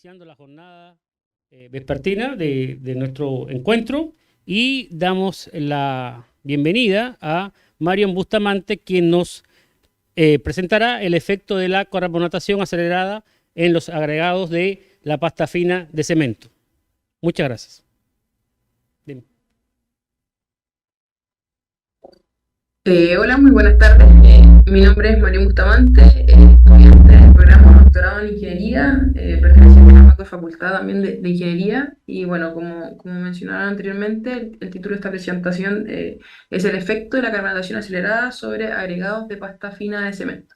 iniciando la jornada vespertina de nuestro encuentro y damos la bienvenida a Marion Bustamante, quien nos presentará el efecto de la carbonatación acelerada en los agregados de la pasta fina de cemento. Muchas gracias. Dime. Hola, muy buenas tardes. Mi nombre es María Bustamante, estudiante del programa de doctorado en Ingeniería, perteneciente a la Facultad también de Ingeniería. Y bueno, como mencionaron anteriormente, el título de esta presentación es el efecto de la carbonatación acelerada sobre agregados de pasta fina de cemento.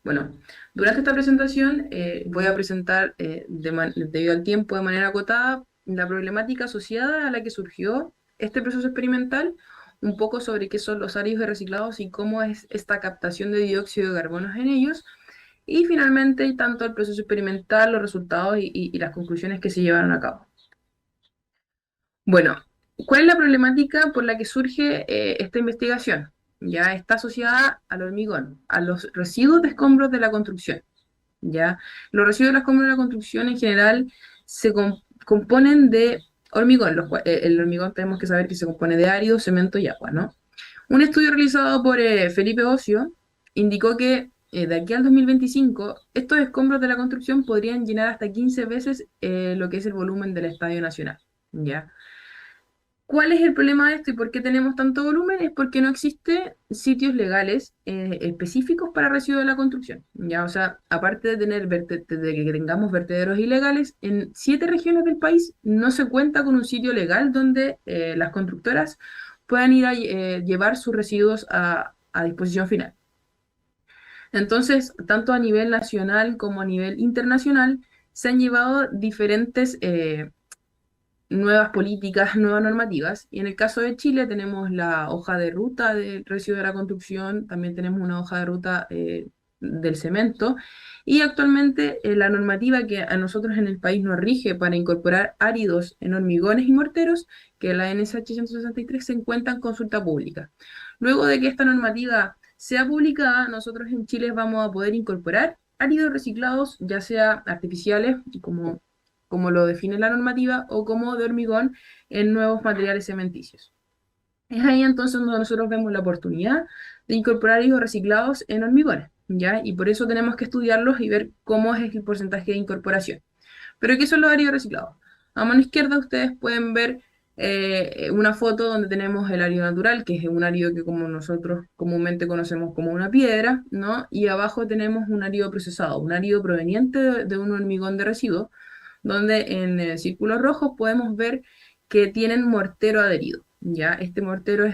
Bueno, durante esta presentación voy a presentar, debido al tiempo de manera acotada, la problemática asociada a la que surgió este proceso experimental, un poco sobre qué son los áridos de reciclados y cómo es esta captación de dióxido de carbono en ellos, y finalmente tanto el proceso experimental, los resultados y las conclusiones que se llevaron a cabo. Bueno, ¿cuál es la problemática por la que surge esta investigación? Ya está asociada al hormigón, a los residuos de escombros de la construcción. ¿Ya? Los residuos de la escombros de la construcción en general se componen de hormigón. El hormigón tenemos que saber que se compone de árido, cemento y agua, ¿no? Un estudio realizado por Felipe Ocio indicó que de aquí al 2025 estos escombros de la construcción podrían llenar hasta 15 veces lo que es el volumen del Estadio Nacional, ¿ya? ¿Cuál es el problema de esto y por qué tenemos tanto volumen? Es porque no existen sitios legales específicos para residuos de la construcción. Ya, o sea, aparte de de que tengamos vertederos ilegales, en 7 regiones del país no se cuenta con un sitio legal donde las constructoras puedan ir a llevar sus residuos a disposición final. Entonces, tanto a nivel nacional como a nivel internacional, se han llevado diferentes nuevas políticas, nuevas normativas. Y en el caso de Chile tenemos la hoja de ruta del residuo de la construcción, también tenemos una hoja de ruta del cemento. Y actualmente la normativa que a nosotros en el país nos rige para incorporar áridos en hormigones y morteros, que es la NSH 163, se encuentra en consulta pública. Luego de que esta normativa sea publicada, nosotros en Chile vamos a poder incorporar áridos reciclados, ya sea artificiales, como lo define la normativa, o como de hormigón en nuevos materiales cementicios. Es ahí entonces donde nosotros vemos la oportunidad de incorporar higos reciclados en hormigones, ¿ya? Y por eso tenemos que estudiarlos y ver cómo es el porcentaje de incorporación. ¿Pero qué son los áridos reciclados? A mano izquierda ustedes pueden ver una foto donde tenemos el árido natural, que es un árido que como nosotros comúnmente conocemos como una piedra, ¿no? Y abajo tenemos un árido procesado, un árido proveniente de un hormigón de residuo, donde en círculos rojos podemos ver que tienen mortero adherido. ¿Ya? Este mortero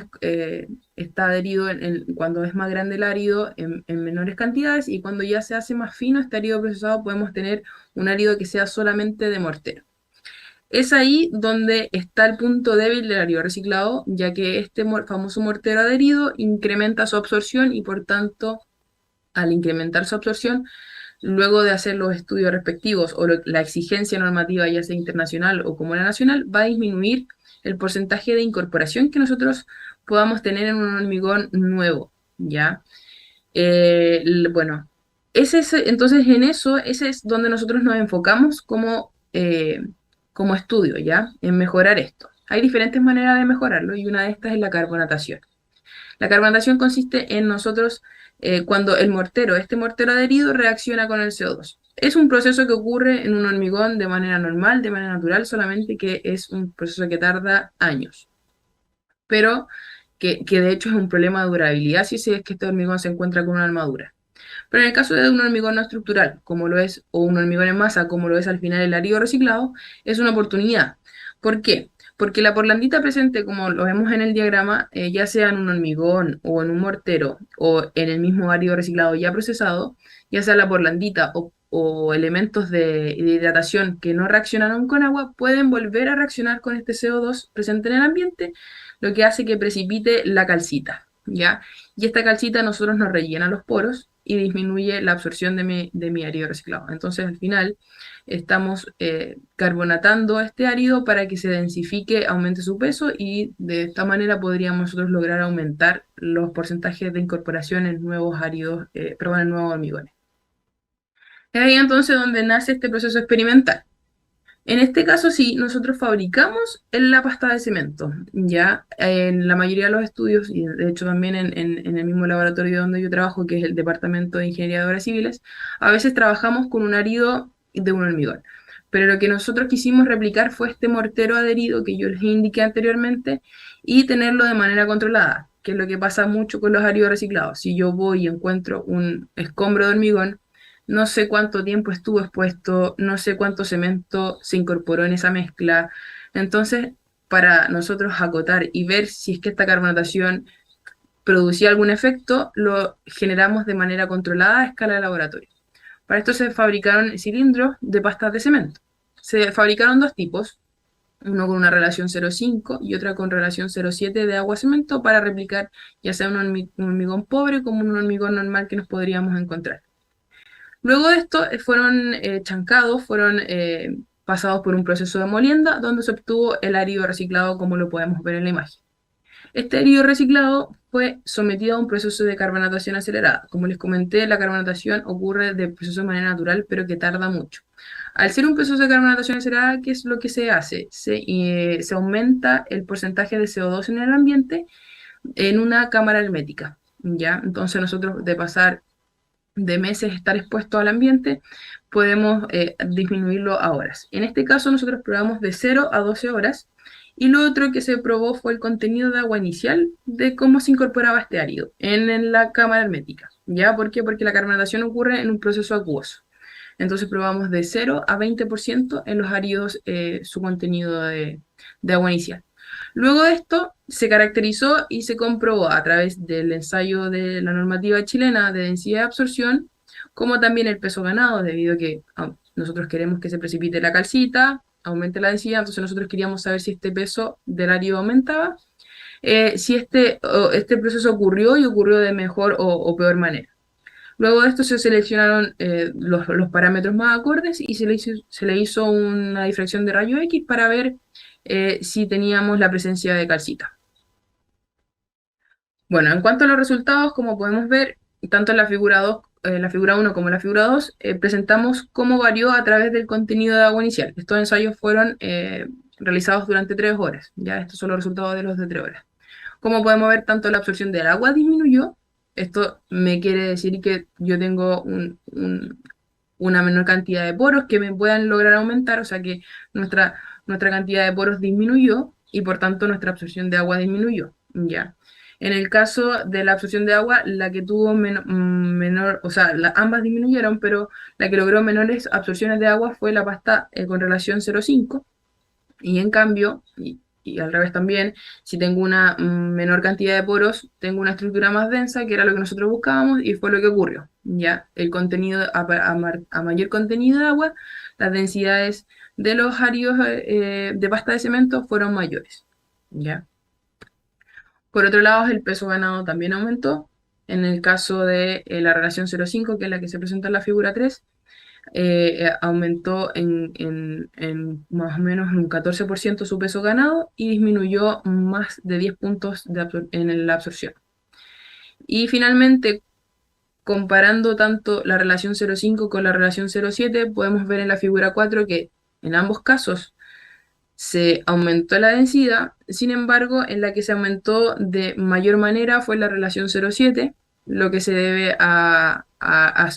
está adherido cuando es más grande el árido en menores cantidades, y cuando ya se hace más fino este árido procesado podemos tener un árido que sea solamente de mortero. Es ahí donde está el punto débil del árido reciclado, ya que este famoso mortero adherido incrementa su absorción y por tanto, al incrementar su absorción, luego de hacer los estudios respectivos o la exigencia normativa, ya sea internacional o como la nacional, va a disminuir el porcentaje de incorporación que nosotros podamos tener en un hormigón nuevo, ¿ya? Bueno, entonces en eso, ese es donde nosotros nos enfocamos como estudio, ¿ya? En mejorar esto. Hay diferentes maneras de mejorarlo y una de estas es la carbonatación. La carbonatación consiste en nosotros, cuando este mortero adherido reacciona con el CO2. Es un proceso que ocurre en un hormigón de manera normal, de manera natural, solamente que es un proceso que tarda años. Pero que de hecho es un problema de durabilidad si es que este hormigón se encuentra con una armadura. Pero en el caso de un hormigón no estructural, como lo es, o un hormigón en masa, como lo es al final el árido reciclado, es una oportunidad. ¿Por qué? Porque la porlandita presente, como lo vemos en el diagrama, ya sea en un hormigón o en un mortero o en el mismo árido reciclado ya procesado, ya sea la porlandita o elementos de hidratación que no reaccionaron con agua, pueden volver a reaccionar con este CO2 presente en el ambiente, lo que hace que precipite la calcita, ¿ya? Y esta calcita a nosotros nos rellena los poros y disminuye la absorción de mi árido reciclado. Entonces, al final, estamos carbonatando este árido para que se densifique, aumente su peso, y de esta manera podríamos nosotros lograr aumentar los porcentajes de incorporación en nuevos áridos, perdón, en nuevos hormigones. Es ahí entonces donde nace este proceso experimental. En este caso, sí, nosotros fabricamos la pasta de cemento, ya en la mayoría de los estudios, y de hecho también en el mismo laboratorio donde yo trabajo, que es el Departamento de Ingeniería de Obras Civiles, a veces trabajamos con un árido de un hormigón. Pero lo que nosotros quisimos replicar fue este mortero adherido que yo les indiqué anteriormente y tenerlo de manera controlada, que es lo que pasa mucho con los áridos reciclados. Si yo voy y encuentro un escombro de hormigón, no sé cuánto tiempo estuvo expuesto, no sé cuánto cemento se incorporó en esa mezcla. Entonces, para nosotros acotar y ver si es que esta carbonatación producía algún efecto, lo generamos de manera controlada a escala de laboratorio. Para esto se fabricaron cilindros de pastas de cemento. Se fabricaron dos tipos, uno con una relación 0,5 y otra con relación 0,7 de agua-cemento para replicar ya sea un hormigón pobre como un hormigón normal que nos podríamos encontrar. Luego de esto fueron chancados, fueron pasados por un proceso de molienda donde se obtuvo el árido reciclado como lo podemos ver en la imagen. Este árido reciclado fue sometido a un proceso de carbonatación acelerada. Como les comenté, la carbonatación ocurre de proceso de manera natural, pero que tarda mucho. Al ser un proceso de carbonatación acelerada, ¿qué es lo que se hace? Se aumenta el porcentaje de CO2 en el ambiente en una cámara hermética, ¿ya? Entonces nosotros de pasar de meses estar expuesto al ambiente, podemos disminuirlo a horas. En este caso nosotros probamos de 0 a 12 horas y lo otro que se probó fue el contenido de agua inicial de cómo se incorporaba este árido en la cámara hermética. ¿Ya? ¿Por qué? Porque la carbonatación ocurre en un proceso acuoso. Entonces probamos de 0 a 20% en los áridos su contenido de agua inicial. Luego de esto se caracterizó y se comprobó a través del ensayo de la normativa chilena de densidad de absorción, como también el peso ganado, debido a que nosotros queremos que se precipite la calcita, aumente la densidad, entonces nosotros queríamos saber si este peso del árido aumentaba, si este proceso ocurrió y ocurrió de mejor o peor manera. Luego de esto se seleccionaron los parámetros más acordes y se le hizo una difracción de rayo X para ver si teníamos la presencia de calcita. Bueno, en cuanto a los resultados, como podemos ver, tanto en la figura 2, la figura 1 como en la figura 2, presentamos cómo varió a través del contenido de agua inicial. Estos ensayos fueron realizados durante 3 horas. Ya estos son los resultados de los de 3 horas. Como podemos ver, tanto la absorción del agua disminuyó. Esto me quiere decir que yo tengo una menor cantidad de poros que me puedan lograr aumentar, o sea que nuestra cantidad de poros disminuyó y por tanto nuestra absorción de agua disminuyó. Ya. En el caso de la absorción de agua, la que tuvo menor, o sea, ambas disminuyeron, pero la que logró menores absorciones de agua fue la pasta con relación 0,5 y en cambio, y al revés también, si tengo una menor cantidad de poros, tengo una estructura más densa, que era lo que nosotros buscábamos, y fue lo que ocurrió. Ya, el contenido, a mayor contenido de agua, las densidades de los áridos de pasta de cemento fueron mayores. ¿Ya? Por otro lado, el peso ganado también aumentó. En el caso de la relación 0,5, que es la que se presenta en la figura 3, aumentó en más o menos un 14% su peso ganado y disminuyó más de 10 puntos en la absorción. Y finalmente, comparando tanto la relación 0,5 con la relación 0,7, podemos ver en la figura 4 que en ambos casos se aumentó la densidad, sin embargo, en la que se aumentó de mayor manera fue la relación 0,7, lo que se debe a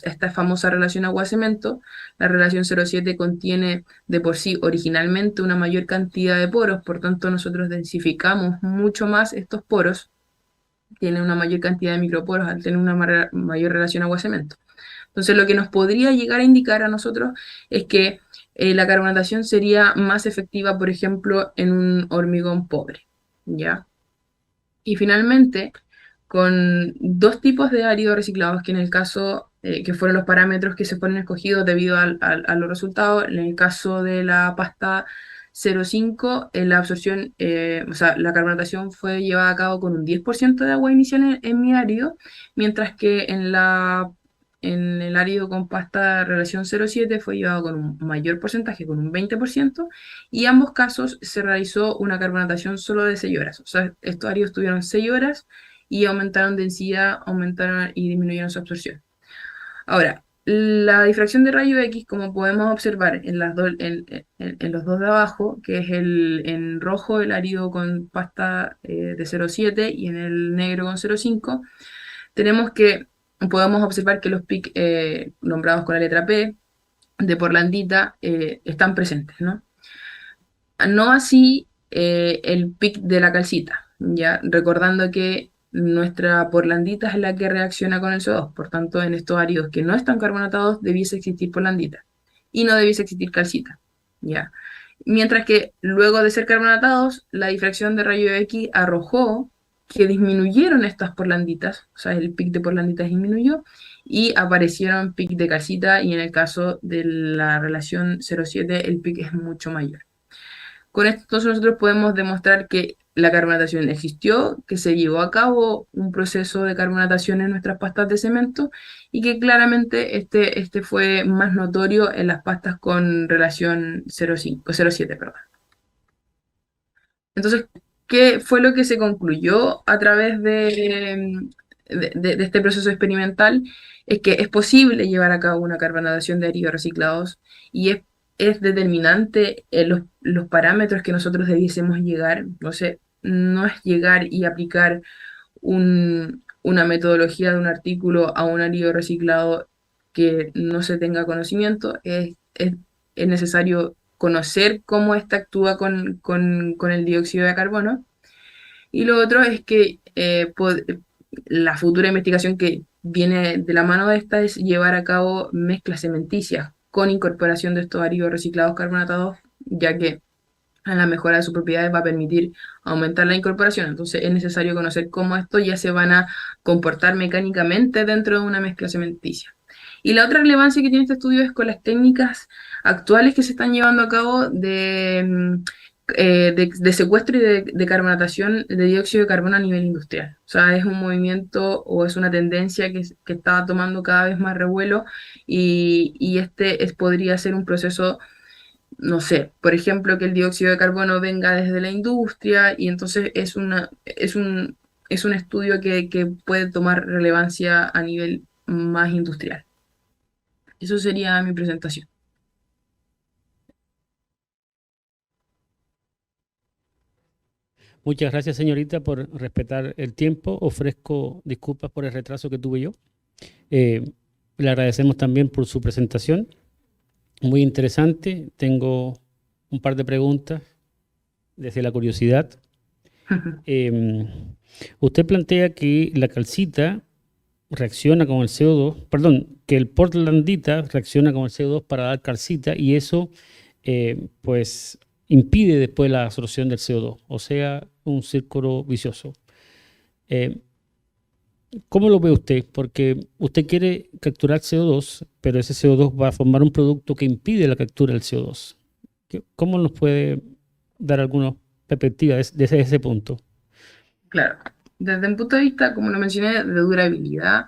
esta famosa relación agua-cemento. La relación 0,7 contiene de por sí originalmente una mayor cantidad de poros, por tanto nosotros densificamos mucho más estos poros, tiene una mayor cantidad de microporos al tener una mayor relación agua-cemento. Entonces, lo que nos podría llegar a indicar a nosotros es que la carbonatación sería más efectiva, por ejemplo, en un hormigón pobre, ¿ya? Y finalmente, con dos tipos de áridos reciclados, que en el caso, que fueron los parámetros que se fueron escogidos debido a los resultados, en el caso de la pasta 0,5, la absorción, o sea, la carbonatación fue llevada a cabo con un 10% de agua inicial en mi árido, mientras que en el árido con pasta relación 0,7 fue llevado con un mayor porcentaje, con un 20%, y ambos casos se realizó una carbonatación solo de 6 horas. O sea, estos áridos tuvieron 6 horas y aumentaron densidad, aumentaron y disminuyeron su absorción. Ahora, La difracción de rayo X, como podemos observar en, en los dos de abajo, que es en rojo el árido con pasta de 0,7 y en el negro con 0,5, tenemos que, podemos observar que los PIC nombrados con la letra P de porlandita están presentes, ¿no? No así el PIC de la calcita, ¿ya? Recordando que nuestra porlandita es la que reacciona con el CO2, por tanto, en estos áridos que no están carbonatados debiese existir porlandita y no debiese existir calcita, ¿ya? Mientras que luego de ser carbonatados, la difracción de rayo X arrojó que disminuyeron estas porlanditas, o sea, el pic de porlanditas disminuyó y aparecieron pic de calcita y en el caso de la relación 0,7 el pic es mucho mayor. Con esto entonces nosotros podemos demostrar que la carbonatación existió, que se llevó a cabo un proceso de carbonatación en nuestras pastas de cemento y que claramente este fue más notorio en las pastas con relación 0,5, 0,7, perdón. Entonces, ¿qué fue lo que se concluyó a través de este proceso experimental? Es que es posible llevar a cabo una carbonatación de áridos reciclados y es determinante los parámetros que nosotros debiésemos llegar. No sé, no es llegar y aplicar una metodología de un artículo a un árido reciclado que no se tenga conocimiento, es necesario conocer cómo ésta actúa con el dióxido de carbono. Y lo otro es que la futura investigación que viene de la mano de esta es llevar a cabo mezclas cementicias con incorporación de estos áridos reciclados carbonatados, ya que a la mejora de sus propiedades va a permitir aumentar la incorporación. Entonces es necesario conocer cómo estos ya se van a comportar mecánicamente dentro de una mezcla cementicia. Y la otra relevancia que tiene este estudio es con las técnicas actuales que se están llevando a cabo de secuestro y de carbonatación de dióxido de carbono a nivel industrial. O sea, es un movimiento o es una tendencia que está tomando cada vez más revuelo y podría ser un proceso, no sé, por ejemplo, que el dióxido de carbono venga desde la industria y entonces es un estudio que puede tomar relevancia a nivel más industrial. Eso sería mi presentación. Muchas gracias, señorita, por respetar el tiempo. Ofrezco disculpas por el retraso que tuve yo. Eh, Le agradecemos también por su presentación. Muy interesante. Tengo un par de preguntas desde la curiosidad. Eh, Usted plantea que la calcita reacciona con el CO2, perdón, que el portlandita reacciona con el CO2 para dar calcita y eso pues impide después la absorción del CO2, o sea, un círculo vicioso. Eh, ¿Cómo lo ve usted? Porque usted quiere capturar CO2, pero ese CO2 va a formar un producto que impide la captura del CO2. ¿Cómo nos puede dar alguna perspectiva desde ese punto? Claro, desde un punto de vista, como lo mencioné, de durabilidad,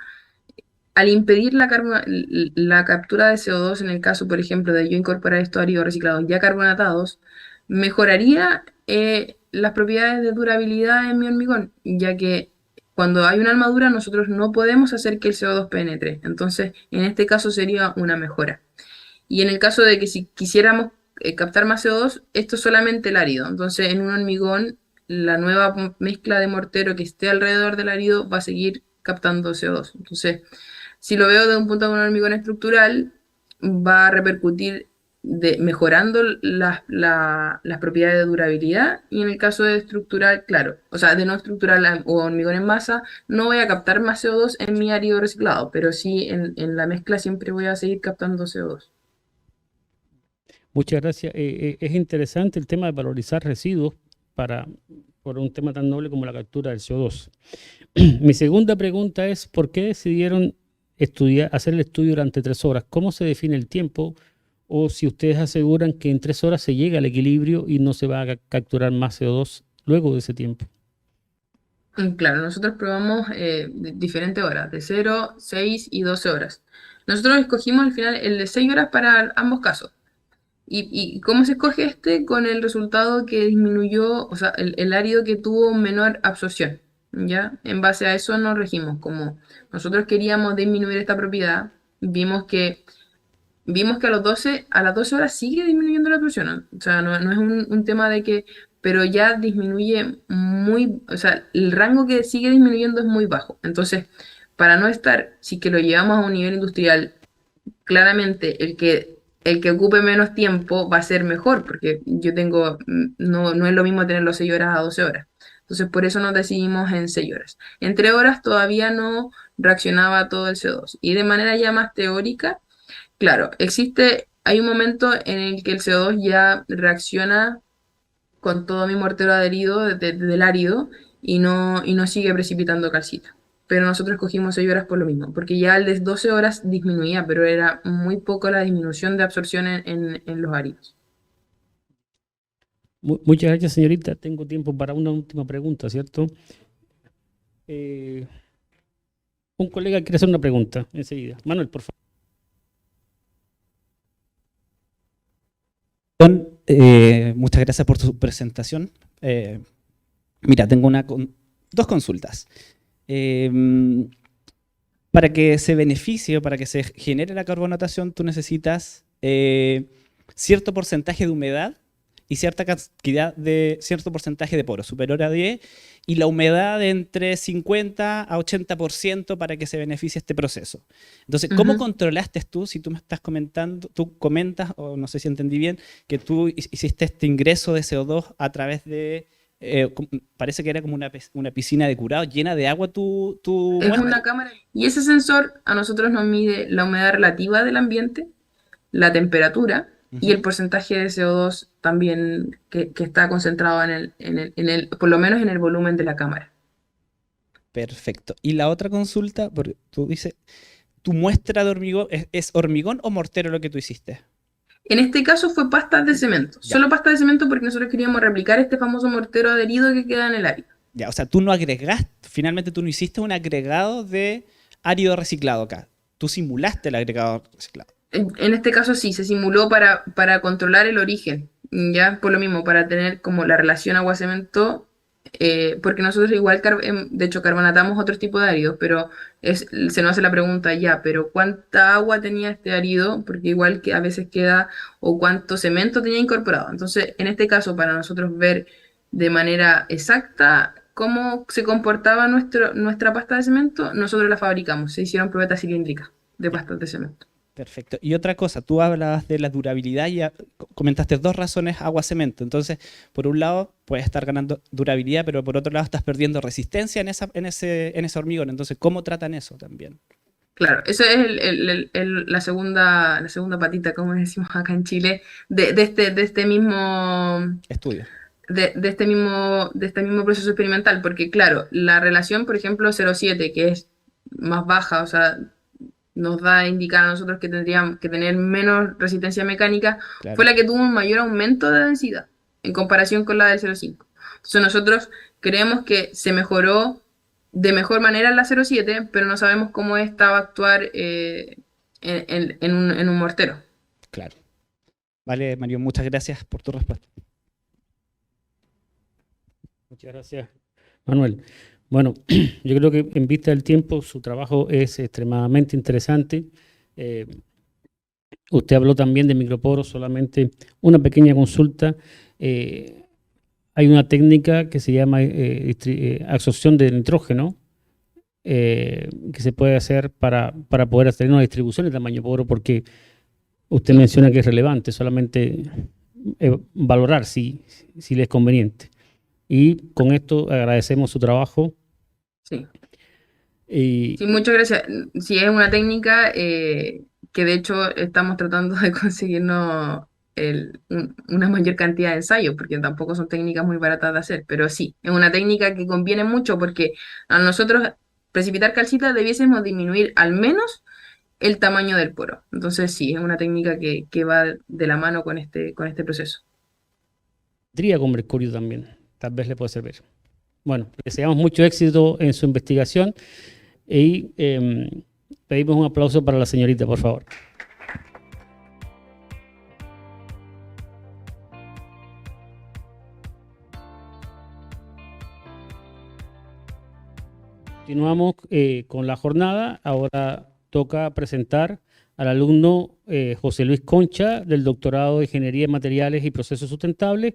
al impedir la captura de CO2, en el caso, por ejemplo, de yo incorporar estos áridos reciclados ya carbonatados, mejoraría las propiedades de durabilidad en mi hormigón, ya que cuando hay una armadura nosotros no podemos hacer que el CO2 penetre. Entonces, en este caso sería una mejora. Y en el caso de que si quisiéramos captar más CO2, esto es solamente el árido. Entonces, en un hormigón, la nueva mezcla de mortero que esté alrededor del árido va a seguir captando CO2. Entonces, si lo veo de un punto de un hormigón estructural, va a repercutir mejorando las propiedades de durabilidad y en el caso de estructural, claro, o sea, de no estructural o hormigón en masa, no voy a captar más CO2 en mi árido reciclado, pero sí en la mezcla siempre voy a seguir captando CO2. Muchas gracias. Es interesante el tema de valorizar residuos para, por un tema tan noble como la captura del CO2. Mi segunda pregunta es, ¿por qué decidieron hacer el estudio durante 3 horas? ¿Cómo se define el tiempo? O si ustedes aseguran que en 3 horas se llega al equilibrio y no se va a capturar más CO2 luego de ese tiempo. Claro, nosotros probamos diferentes horas, de 0, 6 y 12 horas. Nosotros escogimos al final el de 6 horas para ambos casos. ¿Y cómo se escoge este? Con el resultado que disminuyó, o sea, el árido que tuvo menor absorción, ¿ya? En base a eso nos regimos, como nosotros queríamos disminuir esta propiedad, vimos que a las 12 horas sigue disminuyendo la presión, ¿no? O sea, no es un tema de que, pero ya disminuye muy, o sea, el rango que sigue disminuyendo es muy bajo. Entonces, para no estar, si que lo llevamos a un nivel industrial, claramente el que ocupe menos tiempo va a ser mejor, porque yo tengo, no es lo mismo tenerlo 6 horas a 12 horas. Entonces, por eso nos decidimos en 6 horas. En 3 horas todavía no reaccionaba todo el CO2. Y de manera ya más teórica, claro, hay un momento en el que el CO2 ya reacciona con todo mi mortero adherido del árido y no sigue precipitando calcita. Pero nosotros cogimos 6 horas por lo mismo, porque ya el de 12 horas disminuía, pero era muy poco la disminución de absorción en los áridos. Muchas gracias, señorita. Tengo tiempo para una última pregunta, ¿cierto? Un colega quiere hacer una pregunta enseguida. Manuel, por favor. Muchas gracias por tu presentación. Mira, tengo dos consultas. Para que se beneficie o para que se genere la carbonatación, tú necesitas cierto porcentaje de humedad y cierta cantidad de cierto porcentaje de poros, superior a 10, y la humedad de entre 50 a 80% para que se beneficie este proceso. Entonces, ¿cómo controlaste tú, si tú me estás comentando, tú comentas, o no sé si entendí bien, que tú hiciste este ingreso de CO2 a través de, parece que era como una piscina de curado llena de agua tu Es muestra? una cámara y ese sensor a nosotros nos mide la humedad relativa del ambiente, la temperatura y el Ujú. porcentaje de CO2 también que está concentrado por lo menos en el volumen de la cámara. Perfecto. Y la otra consulta, porque tú dices, ¿tu muestra de hormigón es hormigón o mortero lo que tú hiciste? En este caso fue pasta de cemento, Ya, solo pasta de cemento porque nosotros queríamos replicar este famoso mortero adherido que queda en el área. ya. O sea, tú no agregaste, finalmente tú no hiciste un agregado de árido reciclado acá. Tú simulaste el agregado reciclado. En este caso sí, se simuló para controlar el origen, ya por lo mismo, para tener como la relación agua-cemento, porque nosotros igual, de hecho, carbonatamos otros tipos de áridos, pero se nos hace la pregunta ya, pero ¿cuánta agua tenía este árido? Porque igual que a veces queda, o cuánto cemento tenía incorporado. Entonces, en este caso, para nosotros ver de manera exacta cómo se comportaba nuestra pasta de cemento, nosotros la fabricamos, se hicieron probetas cilíndricas de Ya, pastas de cemento. perfecto. Y otra cosa, tú hablabas de la durabilidad y comentaste dos razones agua-cemento. Entonces, por un lado, puedes estar ganando durabilidad, pero por otro lado estás perdiendo resistencia en ese hormigón. Entonces, ¿cómo tratan eso también? Claro, eso es la segunda patita, como decimos acá en Chile, de este mismo, Estudio. de este mismo proceso experimental, porque claro, la relación, por ejemplo, 0,7, que es más baja, o sea, nos da a indicar a nosotros que tendríamos que tener menos resistencia mecánica, fue Claro. la que tuvo un mayor aumento de densidad en comparación con la del 0,5. Entonces nosotros creemos que se mejoró de mejor manera en la 0,7, pero no sabemos cómo esta va a actuar en un mortero. Claro. Vale, Mario, muchas gracias por tu respuesta. Muchas gracias, Manuel. Bueno, yo creo que en vista del tiempo, su trabajo es extremadamente interesante. Usted habló también de microporos, solamente una pequeña consulta. Hay una técnica que se llama absorción de nitrógeno, que se puede hacer para poder hacer una distribución de tamaño poro, porque usted menciona que es relevante, solamente valorar si le es conveniente. Y con esto agradecemos su trabajo. Sí. Y Sí, muchas gracias. Sí, es una técnica que de hecho estamos tratando de conseguirnos una mayor cantidad de ensayos, porque tampoco son técnicas muy baratas de hacer, pero sí, es una técnica que conviene mucho porque a nosotros precipitar calcita debiésemos disminuir al menos el tamaño del poro. Entonces sí, es una técnica que va de la mano con este proceso. tría con mercurio también, tal vez le puede servir. Bueno, le deseamos mucho éxito en su investigación y pedimos un aplauso para la señorita, por favor. Continuamos con la jornada. Ahora toca presentar al alumno José Luis Concha del doctorado de Ingeniería en Materiales y Procesos Sustentables,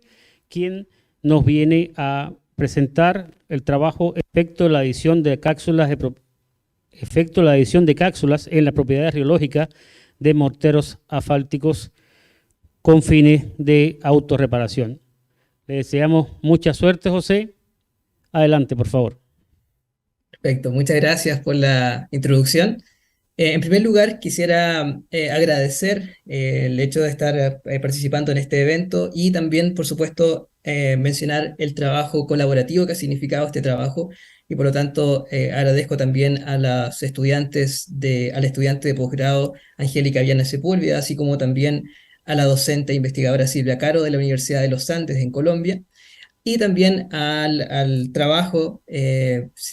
quien nos viene a presentar el trabajo efecto de la adición de cápsulas en las propiedades riológicas de morteros asfálticos con fines de autorreparación. Le deseamos mucha suerte, José. Adelante, por favor. Perfecto, muchas gracias por la introducción. En primer lugar, quisiera agradecer el hecho de estar participando en este evento y también, por supuesto, mencionar el trabajo colaborativo que ha significado este trabajo y por lo tanto agradezco también a las al estudiante de posgrado Angélica Viana Sepúlveda, así como también a la docente e investigadora Silvia Caro de la Universidad de los Andes en Colombia, y también al trabajo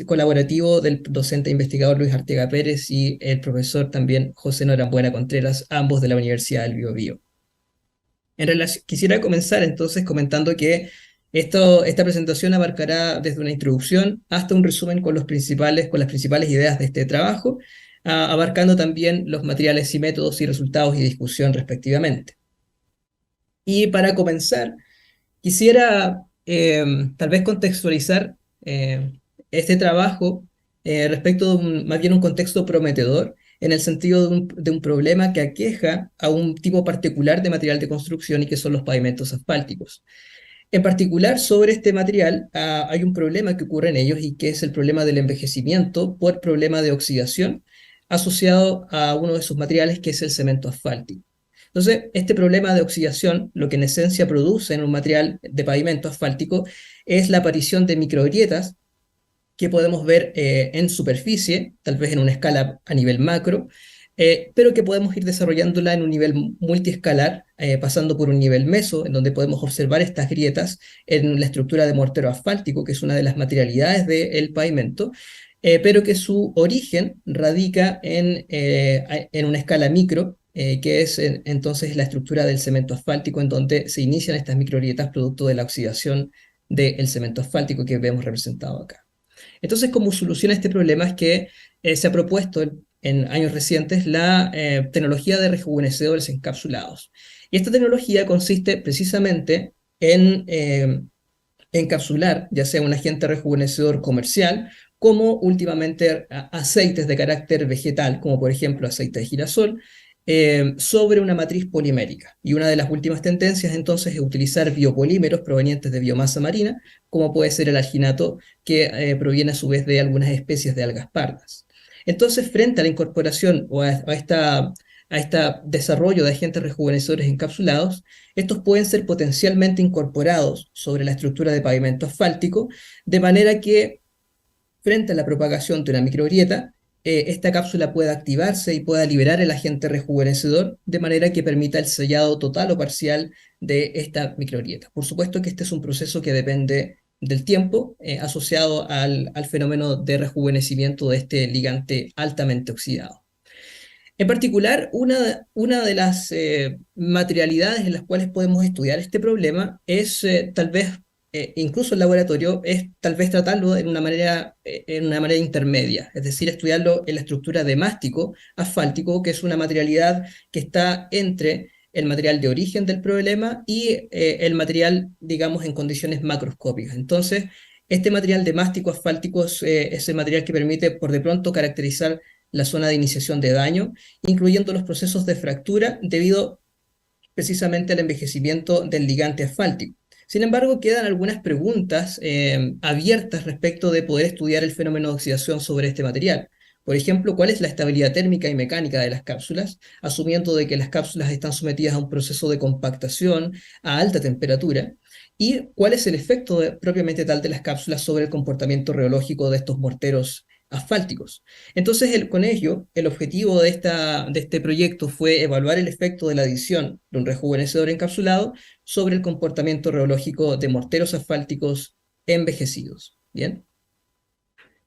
colaborativo del docente e investigador Luis Arteaga Pérez y el profesor también José Norambuena Contreras, ambos de la Universidad del Biobío. Quisiera comenzar entonces comentando que esta presentación abarcará desde una introducción hasta un resumen con las principales ideas de este trabajo, abarcando también los materiales y métodos y resultados y discusión respectivamente. Y para comenzar, quisiera tal vez contextualizar este trabajo respecto de más bien un contexto prometedor, en el sentido de un problema que aqueja a un tipo particular de material de construcción y que son los pavimentos asfálticos. En particular, sobre este material hay un problema que ocurre en ellos y que es el problema del envejecimiento por problema de oxidación asociado a uno de sus materiales, que es el cemento asfáltico. Entonces, este problema de oxidación, lo que en esencia produce en un material de pavimento asfáltico, es la aparición de microgrietas que podemos ver en superficie, tal vez en una escala a nivel macro, pero que podemos ir desarrollándola en un nivel multiescalar, pasando por un nivel meso, en donde podemos observar estas grietas en la estructura de mortero asfáltico, que es una de las materialidades del pavimento, pero que su origen radica en una escala micro, que es entonces la estructura del cemento asfáltico, en donde se inician estas microgrietas producto de la oxidación del cemento asfáltico que vemos representado acá. Entonces, como solución a este problema es que se ha propuesto en años recientes la tecnología de rejuvenecedores encapsulados. Y esta tecnología consiste precisamente en encapsular ya sea un agente rejuvenecedor comercial, como últimamente aceites de carácter vegetal, como por ejemplo aceite de girasol, sobre una matriz polimérica. Y una de las últimas tendencias entonces es utilizar biopolímeros provenientes de biomasa marina, como puede ser el alginato, que proviene a su vez de algunas especies de algas pardas. Entonces, frente a la incorporación o a este desarrollo de agentes rejuvenecedores encapsulados, estos pueden ser potencialmente incorporados sobre la estructura de pavimento asfáltico, de manera que, frente a la propagación de una microgrieta, esta cápsula pueda activarse y pueda liberar el agente rejuvenecedor, de manera que permita el sellado total o parcial de esta microgrieta. Por supuesto que este es un proceso que depende del tiempo asociado al fenómeno de rejuvenecimiento de este ligante altamente oxidado. En particular, una de las materialidades en las cuales podemos estudiar este problema es tal vez, incluso en laboratorio, es tal vez tratarlo en una manera intermedia, es decir, estudiarlo en la estructura de mástico asfáltico, que es una materialidad que está entre el material de origen del problema y el material, digamos, en condiciones macroscópicas. Entonces, este material de mástico asfáltico es el material que permite, por de pronto, caracterizar la zona de iniciación de daño, incluyendo los procesos de fractura debido precisamente al envejecimiento del ligante asfáltico. Sin embargo, quedan algunas preguntas abiertas respecto de poder estudiar el fenómeno de oxidación sobre este material. Por ejemplo, ¿cuál es la estabilidad térmica y mecánica de las cápsulas, asumiendo de que las cápsulas están sometidas a un proceso de compactación a alta temperatura? ¿Y cuál es el efecto propiamente tal de las cápsulas sobre el comportamiento reológico de estos morteros asfálticos? Entonces, con ello, el objetivo de este proyecto fue evaluar el efecto de la adición de un rejuvenecedor encapsulado sobre el comportamiento reológico de morteros asfálticos envejecidos. ¿Bien?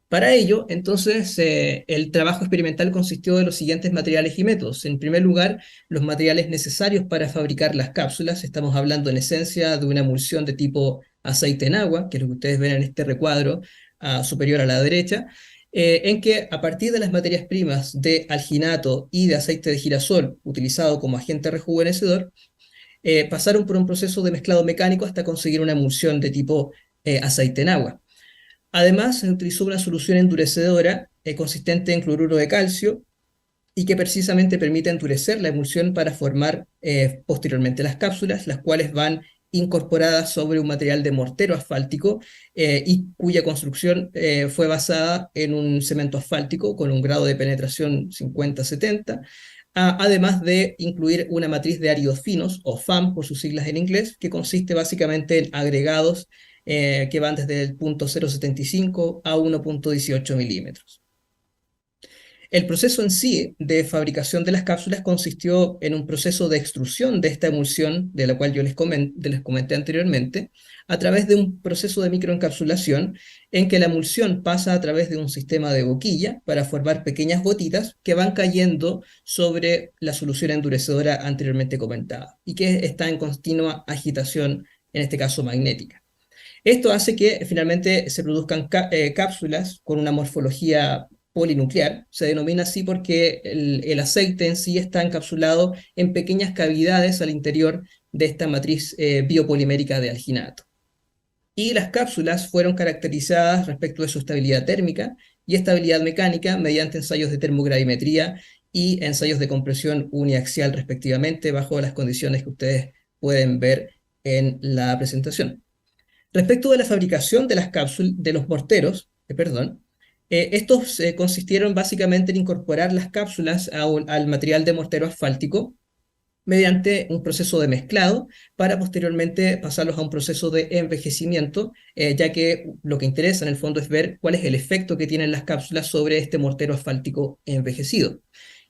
Para ello, entonces, el trabajo experimental consistió de los siguientes materiales y métodos. En primer lugar, los materiales necesarios para fabricar las cápsulas. Estamos hablando en esencia de una emulsión de tipo aceite en agua, que es lo que ustedes ven en este recuadro superior a la derecha, en que a partir de las materias primas de alginato y de aceite de girasol utilizado como agente rejuvenecedor, pasaron por un proceso de mezclado mecánico hasta conseguir una emulsión de tipo aceite en agua. Además, se utilizó una solución endurecedora consistente en cloruro de calcio y que precisamente permite endurecer la emulsión para formar posteriormente las cápsulas, las cuales van incorporadas sobre un material de mortero asfáltico y cuya construcción fue basada en un cemento asfáltico con un grado de penetración 50-70, además de incluir una matriz de áridos finos, o FAM por sus siglas en inglés, que consiste básicamente en agregados que van desde el punto 0,75 a 1,18 milímetros. El proceso en sí de fabricación de las cápsulas consistió en un proceso de extrusión de esta emulsión, de la cual yo les comenté anteriormente, a través de un proceso de microencapsulación en que la emulsión pasa a través de un sistema de boquilla para formar pequeñas gotitas que van cayendo sobre la solución endurecedora anteriormente comentada y que está en continua agitación, en este caso magnética. Esto hace que finalmente se produzcan cápsulas con una morfología polinuclear. Se denomina así porque el aceite en sí está encapsulado en pequeñas cavidades al interior de esta matriz biopolimérica de alginato. Y las cápsulas fueron caracterizadas respecto de su estabilidad térmica y estabilidad mecánica mediante ensayos de termogravimetría y ensayos de compresión uniaxial respectivamente, bajo las condiciones que ustedes pueden ver en la presentación. Respecto de la fabricación de las cápsulas, de los morteros, estos consistieron básicamente en incorporar las cápsulas al material de mortero asfáltico mediante un proceso de mezclado para posteriormente pasarlos a un proceso de envejecimiento, ya que lo que interesa en el fondo es ver cuál es el efecto que tienen las cápsulas sobre este mortero asfáltico envejecido.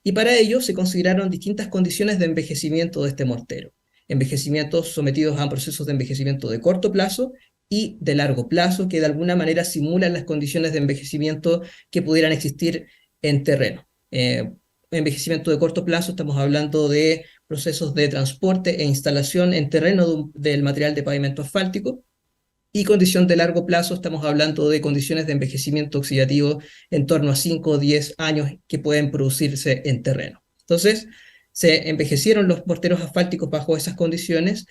Y para ello se consideraron distintas condiciones de envejecimiento de este mortero. Envejecimientos sometidos a procesos de envejecimiento de corto plazo y de largo plazo, que de alguna manera simulan las condiciones de envejecimiento que pudieran existir en terreno. Envejecimiento de corto plazo, estamos hablando de procesos de transporte e instalación en terreno del material de pavimento asfáltico, y condición de largo plazo, estamos hablando de condiciones de envejecimiento oxidativo en torno a 5 o 10 años que pueden producirse en terreno. Entonces, se envejecieron los morteros asfálticos bajo esas condiciones,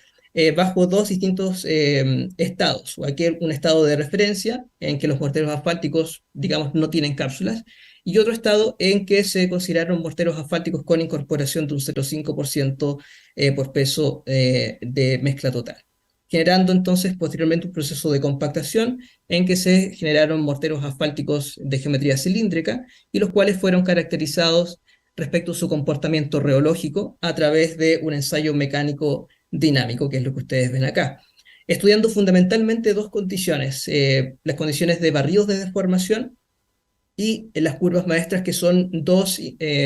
bajo dos distintos estados. Aquí un estado de referencia en que los morteros asfálticos, digamos, no tienen cápsulas, y otro estado en que se consideraron morteros asfálticos con incorporación de un 0,5% por peso de mezcla total, generando entonces posteriormente un proceso de compactación en que se generaron morteros asfálticos de geometría cilíndrica y los cuales fueron caracterizados respecto a su comportamiento reológico a través de un ensayo mecánico dinámico, que es lo que ustedes ven acá, estudiando fundamentalmente dos condiciones, las condiciones de barridos de deformación y las curvas maestras, que son dos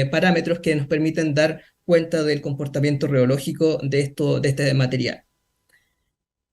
parámetros que nos permiten dar cuenta del comportamiento reológico de este material.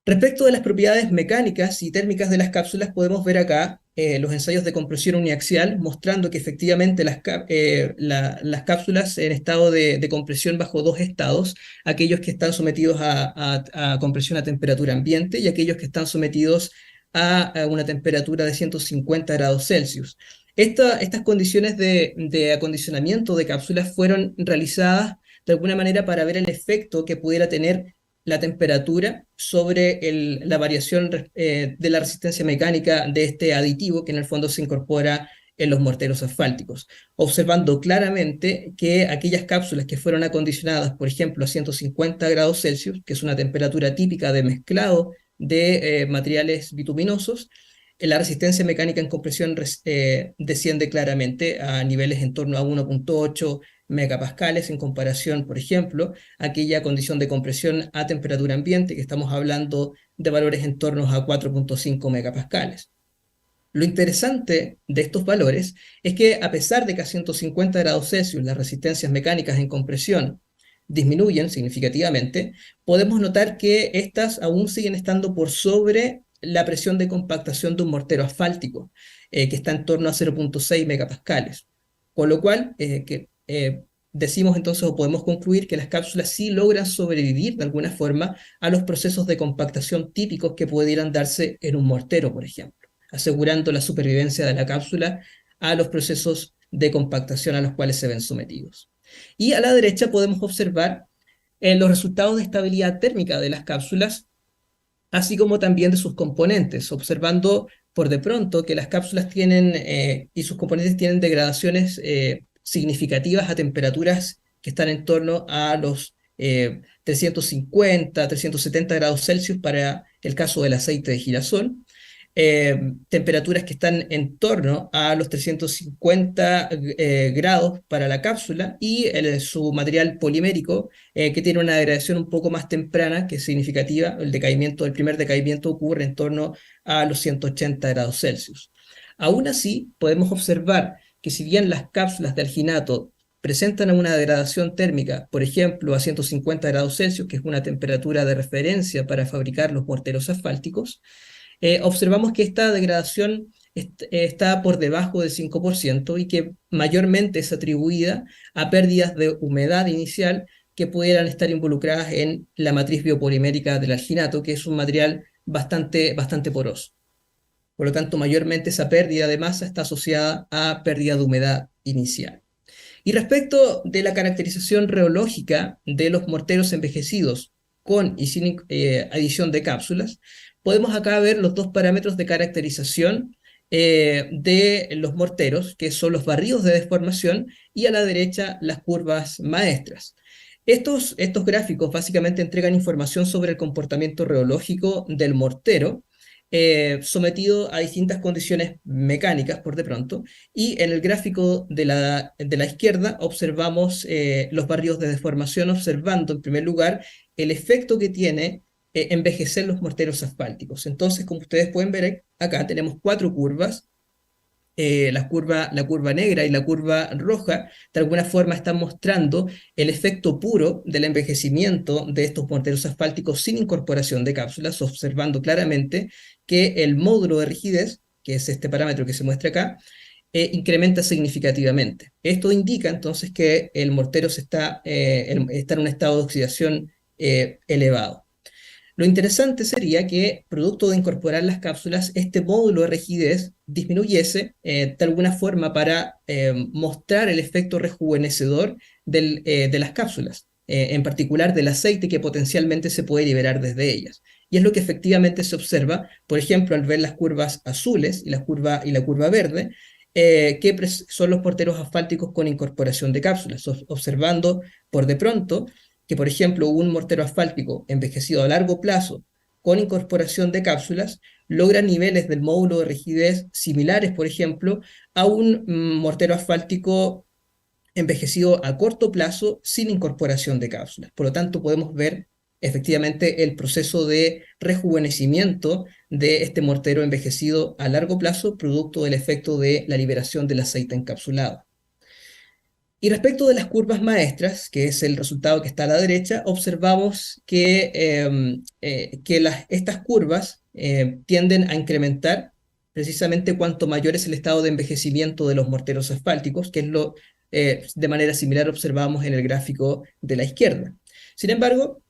Respecto de las propiedades mecánicas y térmicas de las cápsulas, podemos ver acá los ensayos de compresión uniaxial, mostrando que efectivamente las cápsulas en estado de compresión bajo dos estados, aquellos que están sometidos a compresión a temperatura ambiente y aquellos que están sometidos a una temperatura de 150 grados Celsius. Estas condiciones de acondicionamiento de cápsulas fueron realizadas de alguna manera para ver el efecto que pudiera tener la temperatura sobre la variación de la resistencia mecánica de este aditivo que en el fondo se incorpora en los morteros asfálticos, observando claramente que aquellas cápsulas que fueron acondicionadas, por ejemplo, a 150 grados Celsius, que es una temperatura típica de mezclado de materiales bituminosos, la resistencia mecánica en compresión desciende claramente a niveles en torno a 1,8 megapascales en comparación, por ejemplo, a aquella condición de compresión a temperatura ambiente, que estamos hablando de valores en torno a 4,5 megapascales. Lo interesante de estos valores es que a pesar de que a 150 grados Celsius las resistencias mecánicas en compresión disminuyen significativamente, podemos notar que estas aún siguen estando por sobre la presión de compactación de un mortero asfáltico, que está en torno a 0,6 megapascales. Con lo cual, decimos entonces, o podemos concluir, que las cápsulas sí logran sobrevivir de alguna forma a los procesos de compactación típicos que pudieran darse en un mortero, por ejemplo, asegurando la supervivencia de la cápsula a los procesos de compactación a los cuales se ven sometidos. Y a la derecha podemos observar los resultados de estabilidad térmica de las cápsulas, así como también de sus componentes, observando por de pronto que las cápsulas tienen y sus componentes tienen degradaciones significativas a temperaturas que están en torno a los 350, 370 grados Celsius para el caso del aceite de girasol, temperaturas que están en torno a los 350 grados para la cápsula y su material polimérico que tiene una degradación un poco más temprana que es significativa. El primer decaimiento ocurre en torno a los 180 grados Celsius. Aún así, podemos observar que si bien las cápsulas de alginato presentan una degradación térmica, por ejemplo, a 150 grados Celsius, que es una temperatura de referencia para fabricar los morteros asfálticos, observamos que esta degradación está por debajo del 5% y que mayormente es atribuida a pérdidas de humedad inicial que pudieran estar involucradas en la matriz biopolimérica del alginato, que es un material bastante poroso. Por lo tanto, mayormente esa pérdida de masa está asociada a pérdida de humedad inicial. Y respecto de la caracterización reológica de los morteros envejecidos con y sin adición de cápsulas, podemos acá ver los dos parámetros de caracterización de los morteros, que son los barridos de deformación, y a la derecha las curvas maestras. Estos gráficos básicamente entregan información sobre el comportamiento reológico del mortero, sometido a distintas condiciones mecánicas por de pronto, y en el gráfico de la izquierda observamos los barridos de deformación, observando en primer lugar el efecto que tiene envejecer los morteros asfálticos. Entonces, como ustedes pueden ver, acá tenemos 4 curvas. La curva negra y la curva roja de alguna forma están mostrando el efecto puro del envejecimiento de estos morteros asfálticos sin incorporación de cápsulas, observando claramente que el módulo de rigidez, que es este parámetro que se muestra acá, incrementa significativamente. Esto indica entonces que el mortero está en un estado de oxidación elevado. Lo interesante sería que, producto de incorporar las cápsulas, este módulo de rigidez disminuyese de alguna forma para mostrar el efecto rejuvenecedor de las cápsulas, en particular del aceite que potencialmente se puede liberar desde ellas. Y es lo que efectivamente se observa, por ejemplo, al ver las curvas azules y la curva verde, que son los morteros asfálticos con incorporación de cápsulas, observando por de pronto que, por ejemplo, un mortero asfáltico envejecido a largo plazo con incorporación de cápsulas logra niveles del módulo de rigidez similares, por ejemplo, a un mortero asfáltico envejecido a corto plazo sin incorporación de cápsulas. Por lo tanto, podemos ver efectivamente el proceso de rejuvenecimiento de este mortero envejecido a largo plazo, producto del efecto de la liberación del aceite encapsulado. Y respecto de las curvas maestras, que es el resultado que está a la derecha, observamos que estas curvas tienden a incrementar precisamente cuanto mayor es el estado de envejecimiento de los morteros asfálticos, que es lo de manera similar observamos en el gráfico de la izquierda. Sin embargo,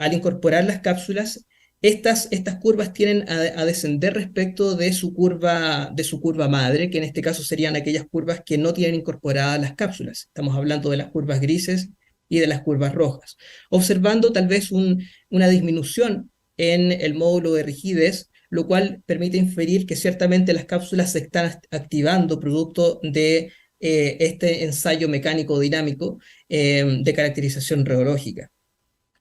al incorporar las cápsulas, estas curvas tienden a descender respecto de su curva madre, que en este caso serían aquellas curvas que no tienen incorporadas las cápsulas. Estamos hablando de las curvas grises y de las curvas rojas, observando tal vez una disminución en el módulo de rigidez, lo cual permite inferir que ciertamente las cápsulas se están activando producto de este ensayo mecánico dinámico de caracterización reológica.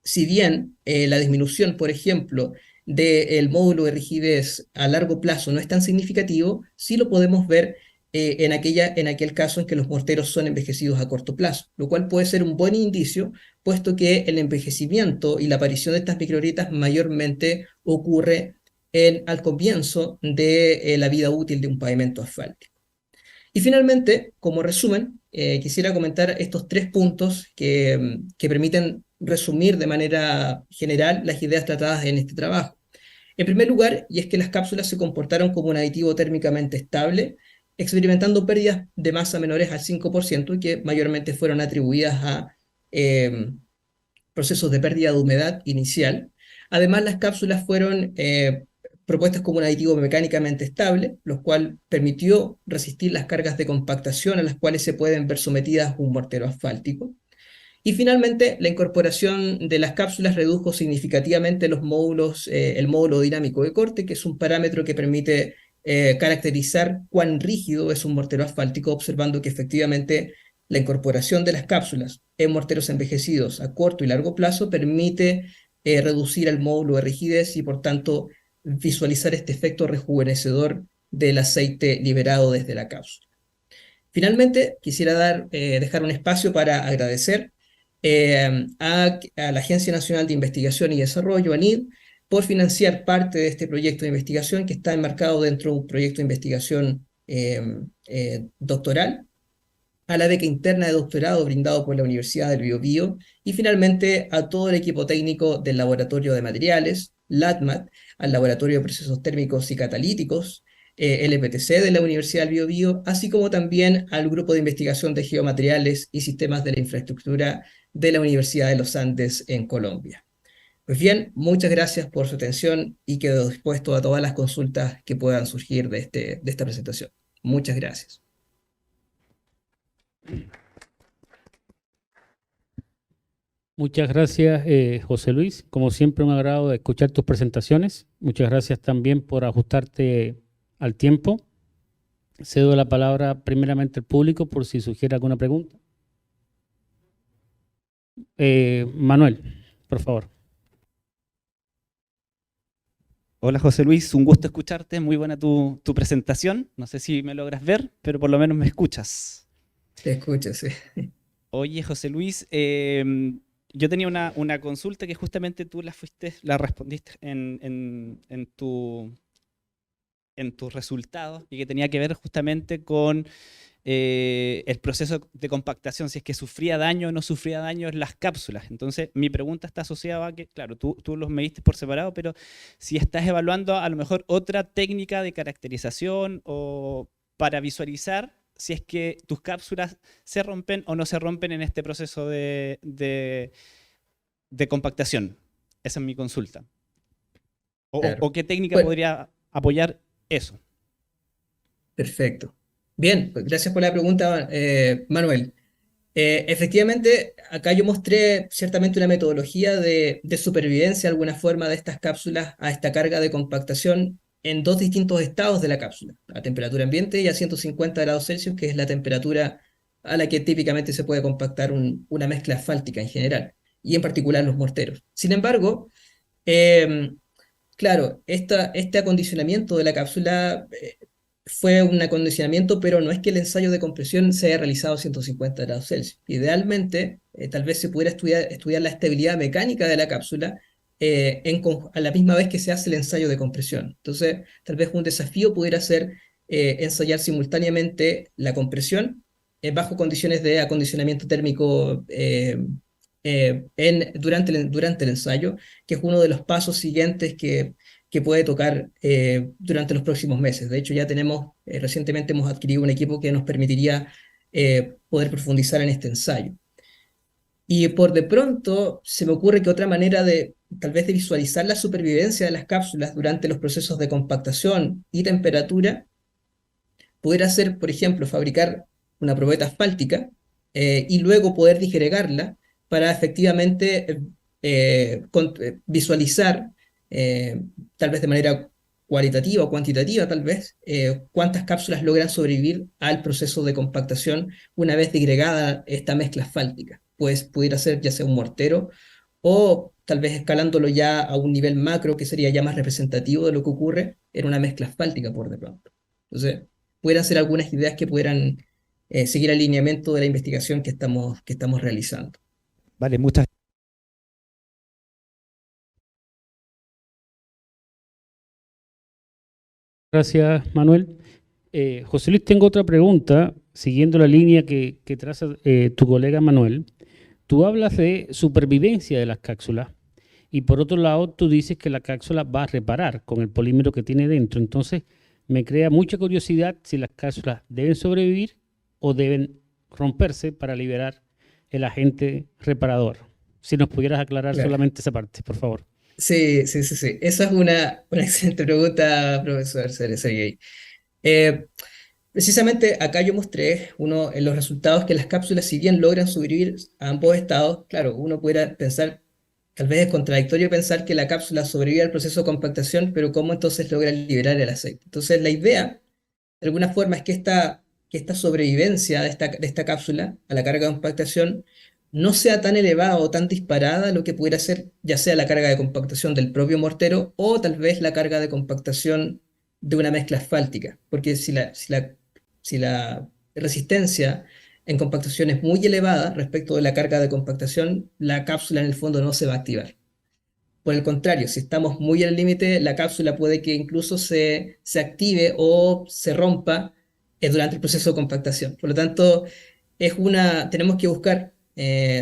Si bien la disminución, por ejemplo, del módulo de rigidez a largo plazo no es tan significativo, sí lo podemos ver en aquel caso en que los morteros son envejecidos a corto plazo, lo cual puede ser un buen indicio, puesto que el envejecimiento y la aparición de estas microgrietas mayormente ocurre al comienzo de la vida útil de un pavimento asfáltico. Y finalmente, como resumen, quisiera comentar estos 3 puntos que permiten resumir de manera general las ideas tratadas en este trabajo. En primer lugar, y es que las cápsulas se comportaron como un aditivo térmicamente estable, experimentando pérdidas de masa menores al 5% y que mayormente fueron atribuidas a procesos de pérdida de humedad inicial. Además, las cápsulas fueron propuestas como un aditivo mecánicamente estable, lo cual permitió resistir las cargas de compactación a las cuales se pueden ver sometidas un mortero asfáltico. Y finalmente, la incorporación de las cápsulas redujo significativamente los módulos, el módulo dinámico de corte, que es un parámetro que permite caracterizar cuán rígido es un mortero asfáltico, observando que efectivamente la incorporación de las cápsulas en morteros envejecidos a corto y largo plazo permite reducir el módulo de rigidez y por tanto visualizar este efecto rejuvenecedor del aceite liberado desde la cápsula. Finalmente, quisiera dejar un espacio para agradecer a la Agencia Nacional de Investigación y Desarrollo, ANID, por financiar parte de este proyecto de investigación que está enmarcado dentro de un proyecto de investigación doctoral, a la beca interna de doctorado brindado por la Universidad del Biobío y finalmente a todo el equipo técnico del Laboratorio de Materiales, LATMAT, al Laboratorio de Procesos Térmicos y Catalíticos, LPTC de la Universidad del Biobío, así como también al Grupo de Investigación de Geomateriales y Sistemas de la Infraestructura de la Universidad de los Andes en Colombia. Pues bien, muchas gracias por su atención y quedo dispuesto a todas las consultas que puedan surgir de esta presentación. Muchas gracias. Muchas gracias, José Luis. Como siempre, un agrado escuchar tus presentaciones. Muchas gracias también por ajustarte al tiempo. Cedo la palabra primeramente al público por si sugiere alguna pregunta. Manuel, por favor. Hola José Luis, un gusto escucharte, muy buena tu presentación. No sé si me logras ver, pero por lo menos me escuchas. Te escucho, sí. Oye José Luis, yo tenía una consulta que justamente tú la respondiste en tus resultados y que tenía que ver justamente con el proceso de compactación, si es que sufría daño o no sufría daño en las cápsulas. Entonces, mi pregunta está asociada a que, claro, tú los mediste por separado, pero si estás evaluando a lo mejor otra técnica de caracterización o para visualizar si es que tus cápsulas se rompen o no se rompen en este proceso de compactación. Esa es mi consulta. Claro. ¿O qué técnica Bueno, podría apoyar eso? perfecto. Bien, pues gracias por la pregunta, Manuel. Efectivamente, acá yo mostré ciertamente una metodología de supervivencia de alguna forma de estas cápsulas a esta carga de compactación en dos distintos estados de la cápsula, a temperatura ambiente y a 150 grados Celsius, que es la temperatura a la que típicamente se puede compactar una mezcla asfáltica en general, y en particular los morteros. Sin embargo, claro, este acondicionamiento de la cápsula fue un acondicionamiento, pero no es que el ensayo de compresión se haya realizado a 150 grados Celsius. Idealmente, tal vez se pudiera estudiar la estabilidad mecánica de la cápsula a la misma vez que se hace el ensayo de compresión. Entonces, tal vez un desafío pudiera ser ensayar simultáneamente la compresión bajo condiciones de acondicionamiento térmico durante el ensayo, que es uno de los pasos siguientes que puede tocar durante los próximos meses. De hecho, ya recientemente hemos adquirido un equipo que nos permitiría poder profundizar en este ensayo. Y por de pronto se me ocurre que otra manera tal vez de visualizar la supervivencia de las cápsulas durante los procesos de compactación y temperatura, pudiera ser, por ejemplo, fabricar una probeta asfáltica y luego poder disgregarla para efectivamente visualizar, tal vez de manera cualitativa o cuantitativa, tal vez, cuántas cápsulas logran sobrevivir al proceso de compactación una vez disgregada esta mezcla asfáltica. Pues pudiera ser ya sea un mortero o tal vez escalándolo ya a un nivel macro que sería ya más representativo de lo que ocurre en una mezcla asfáltica por de pronto. Entonces, pudieran ser algunas ideas que pudieran seguir el lineamiento de la investigación que estamos realizando. Vale, muchas gracias, Manuel. José Luis, tengo otra pregunta, siguiendo la línea que traza tu colega Manuel. Tú hablas de supervivencia de las cápsulas y por otro lado tú dices que la cápsula va a reparar con el polímero que tiene dentro. Entonces me crea mucha curiosidad si las cápsulas deben sobrevivir o deben romperse para liberar el agente reparador. Si nos pudieras aclarar Claro. solamente esa parte, por favor. Sí, sí, sí, sí. Esa es una excelente pregunta, profesor Sergey. Eh, Precisamente acá yo mostré uno en los resultados que las cápsulas, si bien logran sobrevivir a ambos estados, claro, uno pudiera pensar, tal vez es contradictorio pensar que la cápsula sobrevive al proceso de compactación, pero ¿cómo entonces logra liberar el aceite? Entonces la idea, de alguna forma, es que esta sobrevivencia de esta cápsula a la carga de compactación no sea tan elevada o tan disparada lo que pudiera ser ya sea la carga de compactación del propio mortero o tal vez la carga de compactación de una mezcla asfáltica, porque si la resistencia en compactación es muy elevada respecto de la carga de compactación, la cápsula en el fondo no se va a activar. Por el contrario, si estamos muy al límite, la cápsula puede que incluso se active o se rompa durante el proceso de compactación. Por lo tanto, tenemos que buscar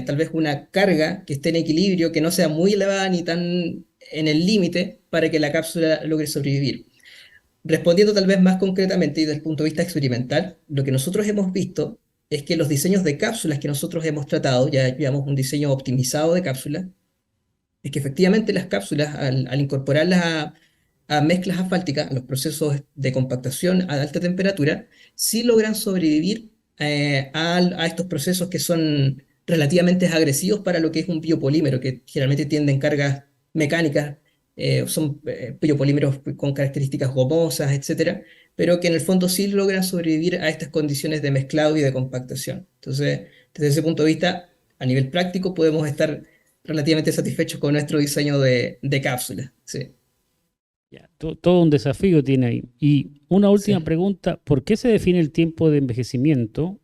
tal vez una carga que esté en equilibrio, que no sea muy elevada ni tan en el límite para que la cápsula logre sobrevivir. Respondiendo tal vez más concretamente y desde el punto de vista experimental, lo que nosotros hemos visto es que los diseños de cápsulas que nosotros hemos tratado, ya llevamos un diseño optimizado de cápsulas, es que efectivamente las cápsulas, al incorporarlas a mezclas asfálticas, a los procesos de compactación a alta temperatura, sí logran sobrevivir a estos procesos que son relativamente agresivos para lo que es un biopolímero, que generalmente tienden cargas mecánicas, son biopolímeros con características gomosas, etcétera, pero que en el fondo sí logran sobrevivir a estas condiciones de mezclado y de compactación. Entonces, desde ese punto de vista, a nivel práctico, podemos estar relativamente satisfechos con nuestro diseño de cápsula. Sí, Ya, todo un desafío tiene ahí. Y una última sí. pregunta, ¿por qué se define el tiempo de envejecimiento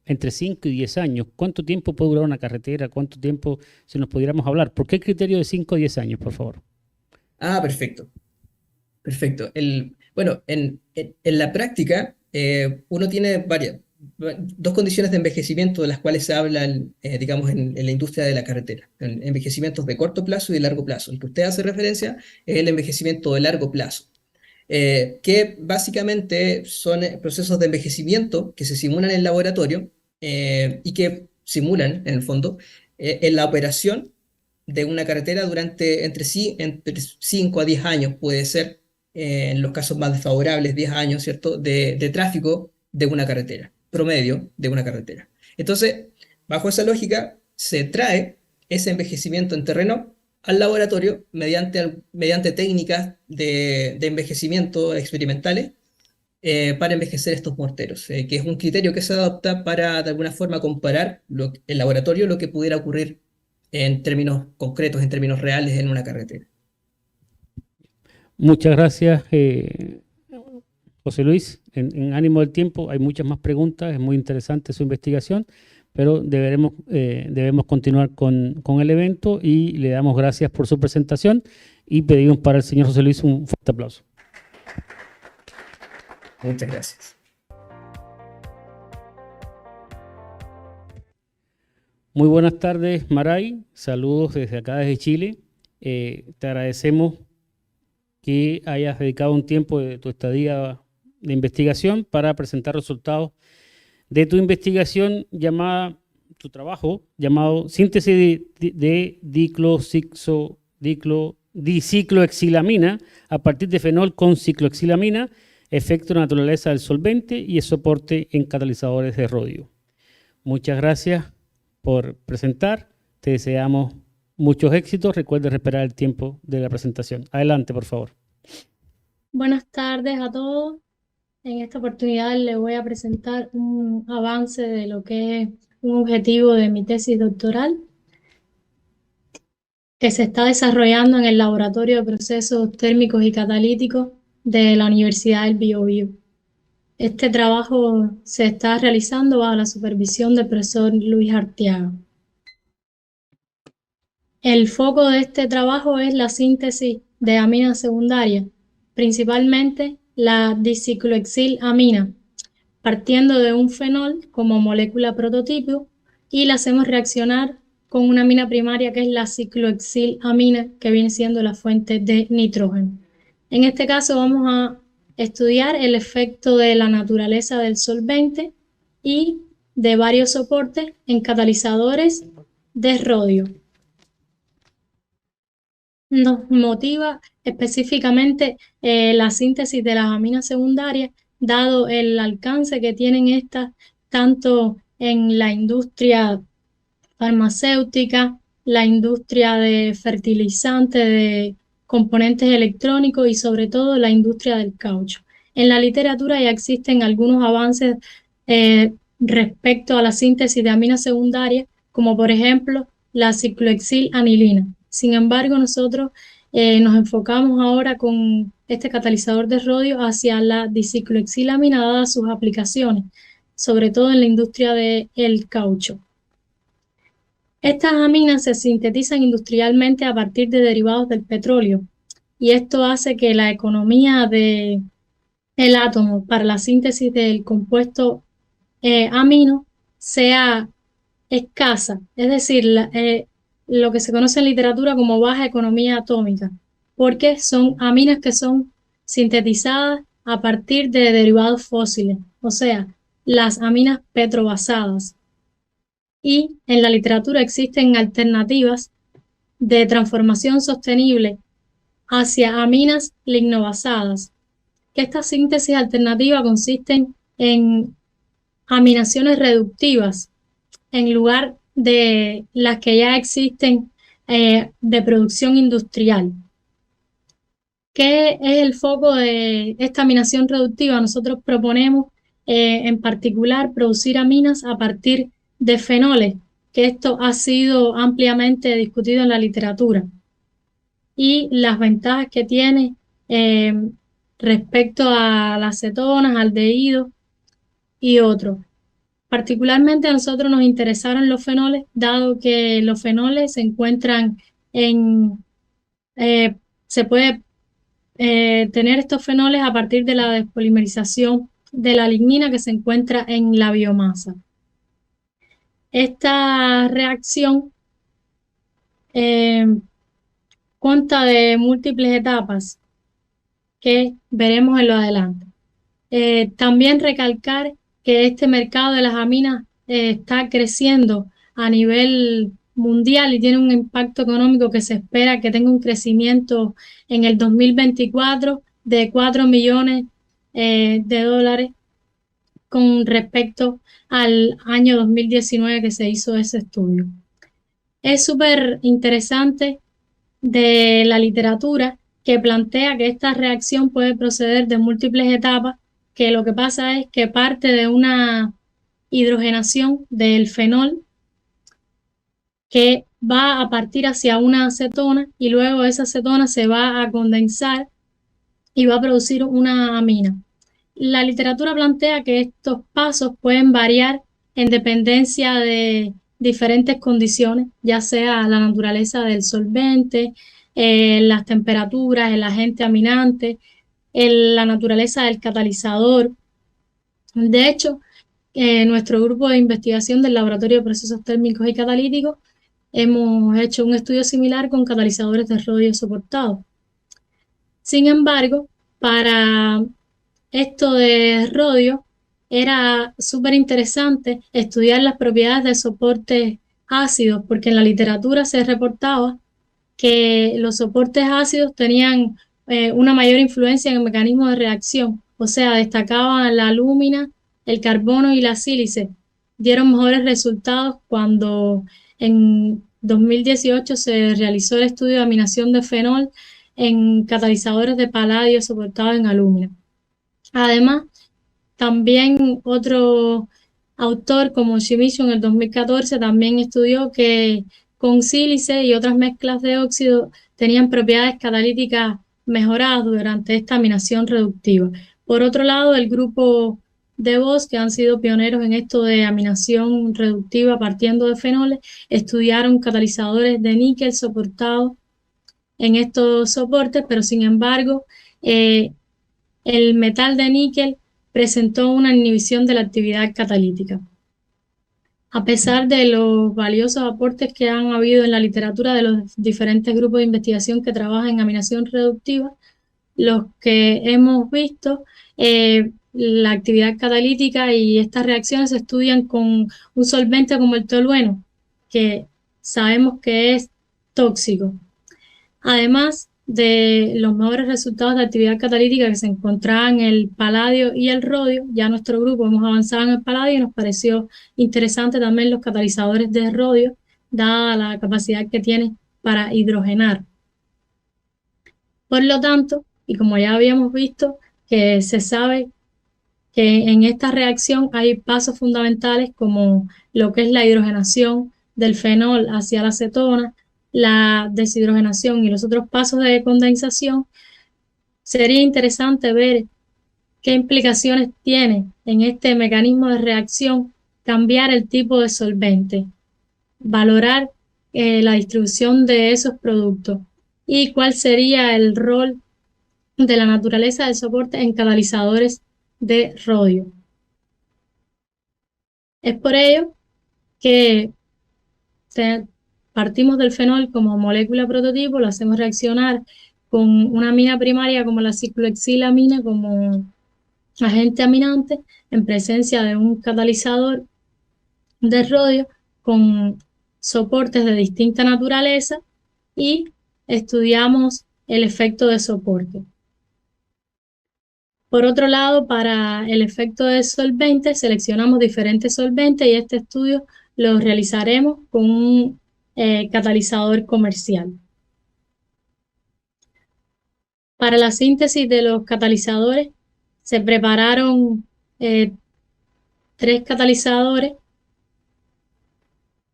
entre 5 y 10 años? ¿Cuánto tiempo puede durar una carretera? ¿Cuánto tiempo, si nos pudiéramos hablar? ¿Por qué el criterio de 5 o 10 años, por favor? Ah, perfecto. Perfecto. Bueno, en la práctica, uno tiene dos condiciones de envejecimiento de las cuales se habla, digamos, en la industria de la carretera. Envejecimientos de corto plazo y de largo plazo. El que usted hace referencia es el envejecimiento de largo plazo, que básicamente son procesos de envejecimiento que se simulan en el laboratorio y que simulan, en el fondo, en la operación de una carretera durante entre 5 a 10 años, puede ser, en los casos más desfavorables, 10 años, ¿cierto?, de tráfico de una carretera, promedio de una carretera. Entonces, bajo esa lógica, se trae ese envejecimiento en terreno al laboratorio mediante técnicas de envejecimiento experimentales para envejecer estos morteros, que es un criterio que se adopta para de alguna forma comparar en laboratorio lo que pudiera ocurrir en términos concretos, en términos reales en una carretera. Muchas gracias, José Luis. En ánimo del tiempo, hay muchas más preguntas, es muy interesante su investigación, pero debemos continuar con el evento y le damos gracias por su presentación y pedimos para el señor José Luis un fuerte aplauso. Muchas gracias. Muy buenas tardes, Maray. Saludos desde acá, desde Chile. Te agradecemos que hayas dedicado un tiempo de tu estadía de investigación para presentar resultados de tu investigación tu trabajo llamado síntesis de dicicloexilamina a partir de fenol con cicloexilamina, efecto de naturaleza del solvente y el soporte en catalizadores de rodio. Muchas gracias por presentar. Te deseamos muchos éxitos. Recuerde respetar el tiempo de la presentación. Adelante, por favor. Buenas tardes a todos. En esta oportunidad les voy a presentar un avance de lo que es un objetivo de mi tesis doctoral que se está desarrollando en el Laboratorio de Procesos Térmicos y Catalíticos de la Universidad del Biobío. Este trabajo se está realizando bajo la supervisión del profesor Luis Arteaga. El foco de este trabajo es la síntesis de aminas secundarias, principalmente la dicicloexilamina, partiendo de un fenol como molécula prototipo y la hacemos reaccionar con una amina primaria que es la cicloexilamina, que viene siendo la fuente de nitrógeno. En este caso vamos a estudiar el efecto de la naturaleza del solvente y de varios soportes en catalizadores de rodio. nos motiva específicamente la síntesis de las aminas secundarias, dado el alcance que tienen estas tanto en la industria farmacéutica, la industria de fertilizantes, de componentes electrónicos y sobre todo la industria del caucho. En la literatura ya existen algunos avances respecto a la síntesis de aminas secundarias, como por ejemplo la ciclohexil-anilina. Sin embargo, nosotros nos enfocamos ahora con este catalizador de rodio hacia la diciclohexil-amina, dadas sus aplicaciones, sobre todo en la industria del caucho. Estas aminas se sintetizan industrialmente a partir de derivados del petróleo y esto hace que la economía del átomo para la síntesis del compuesto amino sea escasa, es decir, lo que se conoce en literatura como baja economía atómica, porque son aminas que son sintetizadas a partir de derivados fósiles, o sea, las aminas petrobasadas. Y en la literatura existen alternativas de transformación sostenible hacia aminas lignobasadas, que esta síntesis alternativa consisten en aminaciones reductivas en lugar de las que ya existen de producción industrial. ¿Qué es el foco de esta aminación reductiva? Nosotros proponemos en particular producir aminas a partir de fenoles, que esto ha sido ampliamente discutido en la literatura, y las ventajas que tiene respecto a las cetonas, aldehídos y otros. Particularmente a nosotros nos interesaron los fenoles, dado que los fenoles se encuentran se puede tener estos fenoles a partir de la despolimerización de la lignina que se encuentra en la biomasa. Esta reacción consta de múltiples etapas que veremos en lo adelante. También recalcar que este mercado de las aminas está creciendo a nivel mundial y tiene un impacto económico que se espera que tenga un crecimiento en el 2024 de 4 millones de dólares con respecto al año 2019 que se hizo ese estudio. Es súper interesante de la literatura que plantea que esta reacción puede proceder de múltiples etapas, que lo que pasa es que parte de una hidrogenación del fenol que va a partir hacia una acetona y luego esa acetona se va a condensar y va a producir una amina. La literatura plantea que estos pasos pueden variar en dependencia de diferentes condiciones, ya sea la naturaleza del solvente, las temperaturas, el agente aminante, la naturaleza del catalizador. De hecho, nuestro grupo de investigación del Laboratorio de Procesos Térmicos y Catalíticos hemos hecho un estudio similar con catalizadores de rodio soportados. Sin embargo, para esto de rodio era súper interesante estudiar las propiedades de soportes ácidos, porque en la literatura se reportaba que los soportes ácidos tenían una mayor influencia en el mecanismo de reacción, o sea, destacaban la alúmina, el carbono y la sílice. Dieron mejores resultados cuando en 2018 se realizó el estudio de aminación de fenol en catalizadores de paladio soportados en alúmina. Además, también otro autor como Shimizu en el 2014 también estudió que con sílice y otras mezclas de óxido tenían propiedades catalíticas mejoradas durante esta aminación reductiva. Por otro lado, el grupo de Voss, que han sido pioneros en esto de aminación reductiva partiendo de fenoles, estudiaron catalizadores de níquel soportados en estos soportes, pero sin embargo, el metal de níquel presentó una inhibición de la actividad catalítica. A pesar de los valiosos aportes que han habido en la literatura de los diferentes grupos de investigación que trabajan en aminación reductiva, los que hemos visto, la actividad catalítica y estas reacciones se estudian con un solvente como el tolueno, que sabemos que es tóxico. Además de los mejores resultados de actividad catalítica que se encontraban en el paladio y el rodio, ya nuestro grupo hemos avanzado en el paladio y nos pareció interesante también los catalizadores de rodio, dada la capacidad que tiene para hidrogenar. Por lo tanto, y como ya habíamos visto, que se sabe que en esta reacción hay pasos fundamentales como lo que es la hidrogenación del fenol hacia la acetona, la deshidrogenación y los otros pasos de condensación. Sería interesante ver qué implicaciones tiene en este mecanismo de reacción cambiar el tipo de solvente, valorar la distribución de esos productos y cuál sería el rol de la naturaleza del soporte en catalizadores de rodio. Es por ello que partimos del fenol como molécula prototipo, lo hacemos reaccionar con una amina primaria como la ciclohexilamina como agente aminante en presencia de un catalizador de rodio con soportes de distinta naturaleza y estudiamos el efecto de soporte. Por otro lado, para el efecto de solvente, seleccionamos diferentes solventes y este estudio lo realizaremos con un catalizador comercial. Para la síntesis de los catalizadores, se prepararon 3 catalizadores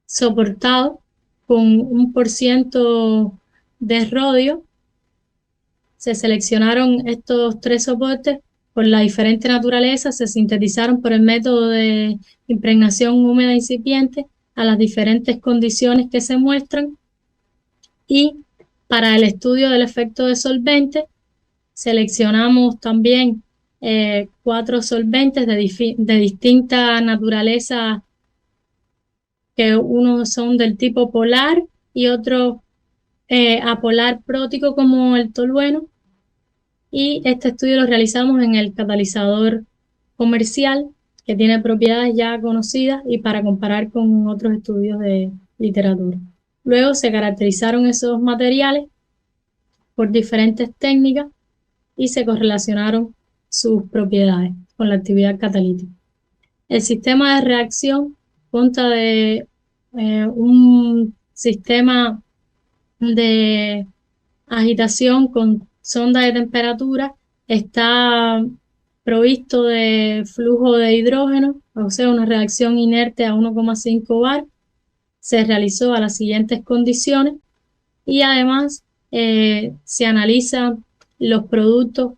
soportados con 1% de rodio. Se seleccionaron estos 3 soportes por la diferente naturaleza, se sintetizaron por el método de impregnación húmeda incipiente a las diferentes condiciones que se muestran, y para el estudio del efecto de solvente seleccionamos también 4 solventes de distinta naturaleza, que unos son del tipo polar y otros apolar prótico como el tolueno, y este estudio lo realizamos en el catalizador comercial que tiene propiedades ya conocidas y para comparar con otros estudios de literatura. Luego se caracterizaron esos materiales por diferentes técnicas y se correlacionaron sus propiedades con la actividad catalítica. El sistema de reacción consta de un sistema de agitación con sonda de temperatura, está provisto de flujo de hidrógeno, o sea, una reacción inerte a 1,5 bar. Se realizó a las siguientes condiciones y además se analizan los productos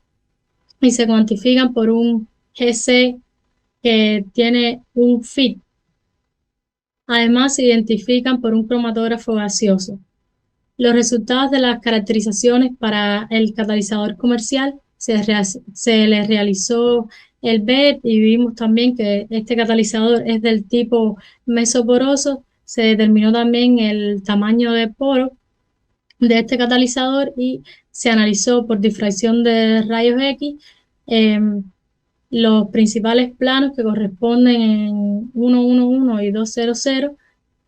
y se cuantifican por un GC que tiene un FIT. Además, se identifican por un cromatógrafo gaseoso. Los resultados de las caracterizaciones para el catalizador comercial se le realizó el BET y vimos también que este catalizador es del tipo mesoporoso. Se determinó también el tamaño de poro de este catalizador y se analizó por difracción de rayos X los principales planos que corresponden en 111 y 200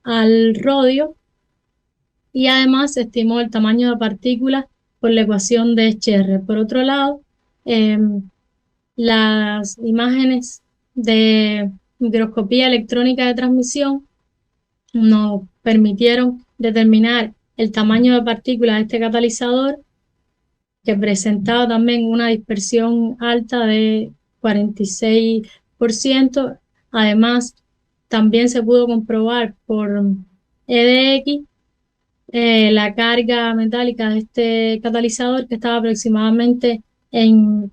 al rodio, y además se estimó el tamaño de partículas por la ecuación de Scherrer. Por otro lado, las imágenes de microscopía electrónica de transmisión nos permitieron determinar el tamaño de partículas de este catalizador, que presentaba también una dispersión alta de 46%. Además, también se pudo comprobar por EDX la carga metálica de este catalizador, que estaba aproximadamente en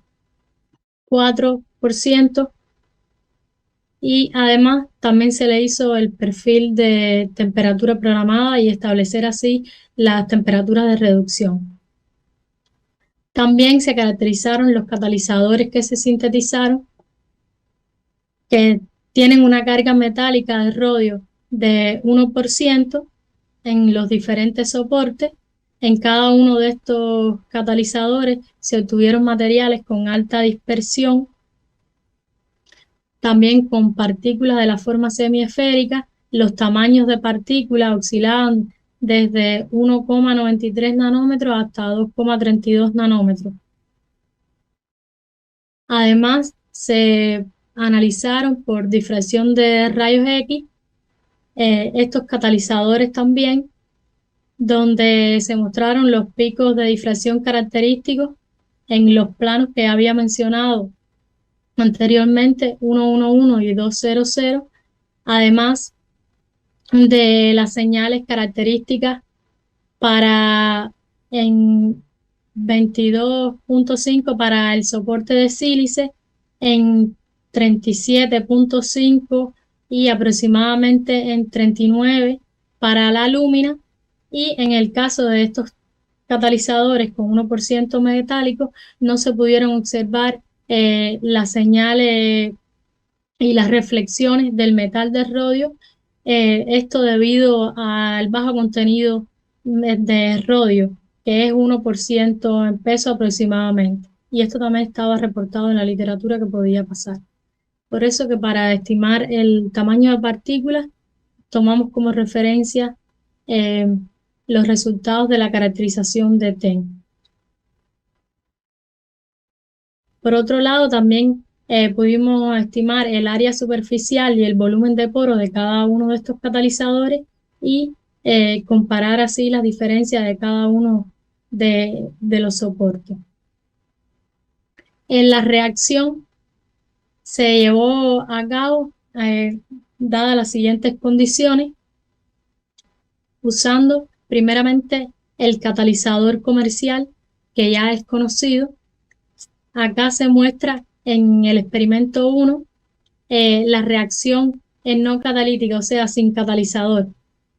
4%, y además también se le hizo el perfil de temperatura programada y establecer así las temperaturas de reducción. También se caracterizaron los catalizadores que se sintetizaron, que tienen una carga metálica de rodio de 1% en los diferentes soportes. En cada uno de estos catalizadores se obtuvieron materiales con alta dispersión, también con partículas de la forma semiesférica. Los tamaños de partículas oscilaban desde 1,93 nanómetros hasta 2,32 nanómetros. Además, se analizaron por difracción de rayos X estos catalizadores también, donde se mostraron los picos de difracción característicos en los planos que había mencionado anteriormente, 111 y 200, además de las señales características para en 22.5 para el soporte de sílice, en 37.5 y aproximadamente en 39 para la lúmina, y en el caso de estos catalizadores con 1% metálico no se pudieron observar las señales y las reflexiones del metal de rodio, esto debido al bajo contenido de rodio, que es 1% en peso aproximadamente. Y esto también estaba reportado en la literatura que podía pasar. Por eso que para estimar el tamaño de partículas tomamos como referencia los resultados de la caracterización de TEM. Por otro lado, también pudimos estimar el área superficial y el volumen de poro de cada uno de estos catalizadores y comparar así las diferencias de cada uno de los soportes. En la reacción se llevó a cabo, dadas las siguientes condiciones, usando primeramente el catalizador comercial, que ya es conocido. Acá se muestra en el experimento 1 la reacción en no catalítica, o sea, sin catalizador.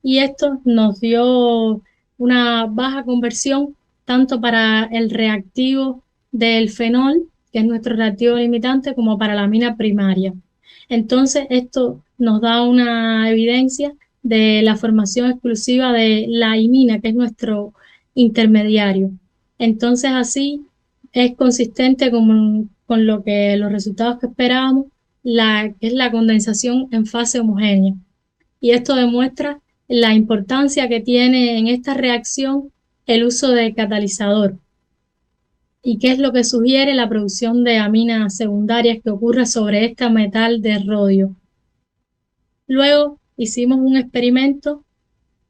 Y esto nos dio una baja conversión tanto para el reactivo del fenol, que es nuestro reactivo limitante, como para la amina primaria. Entonces, esto nos da una evidencia de la formación exclusiva de la imina, que es nuestro intermediario. Entonces, así es consistente con los resultados que esperábamos, que es la condensación en fase homogénea. Y esto demuestra la importancia que tiene en esta reacción el uso del catalizador. ¿Y qué es lo que sugiere la producción de aminas secundarias que ocurre sobre este metal de rodio? Luego hicimos un experimento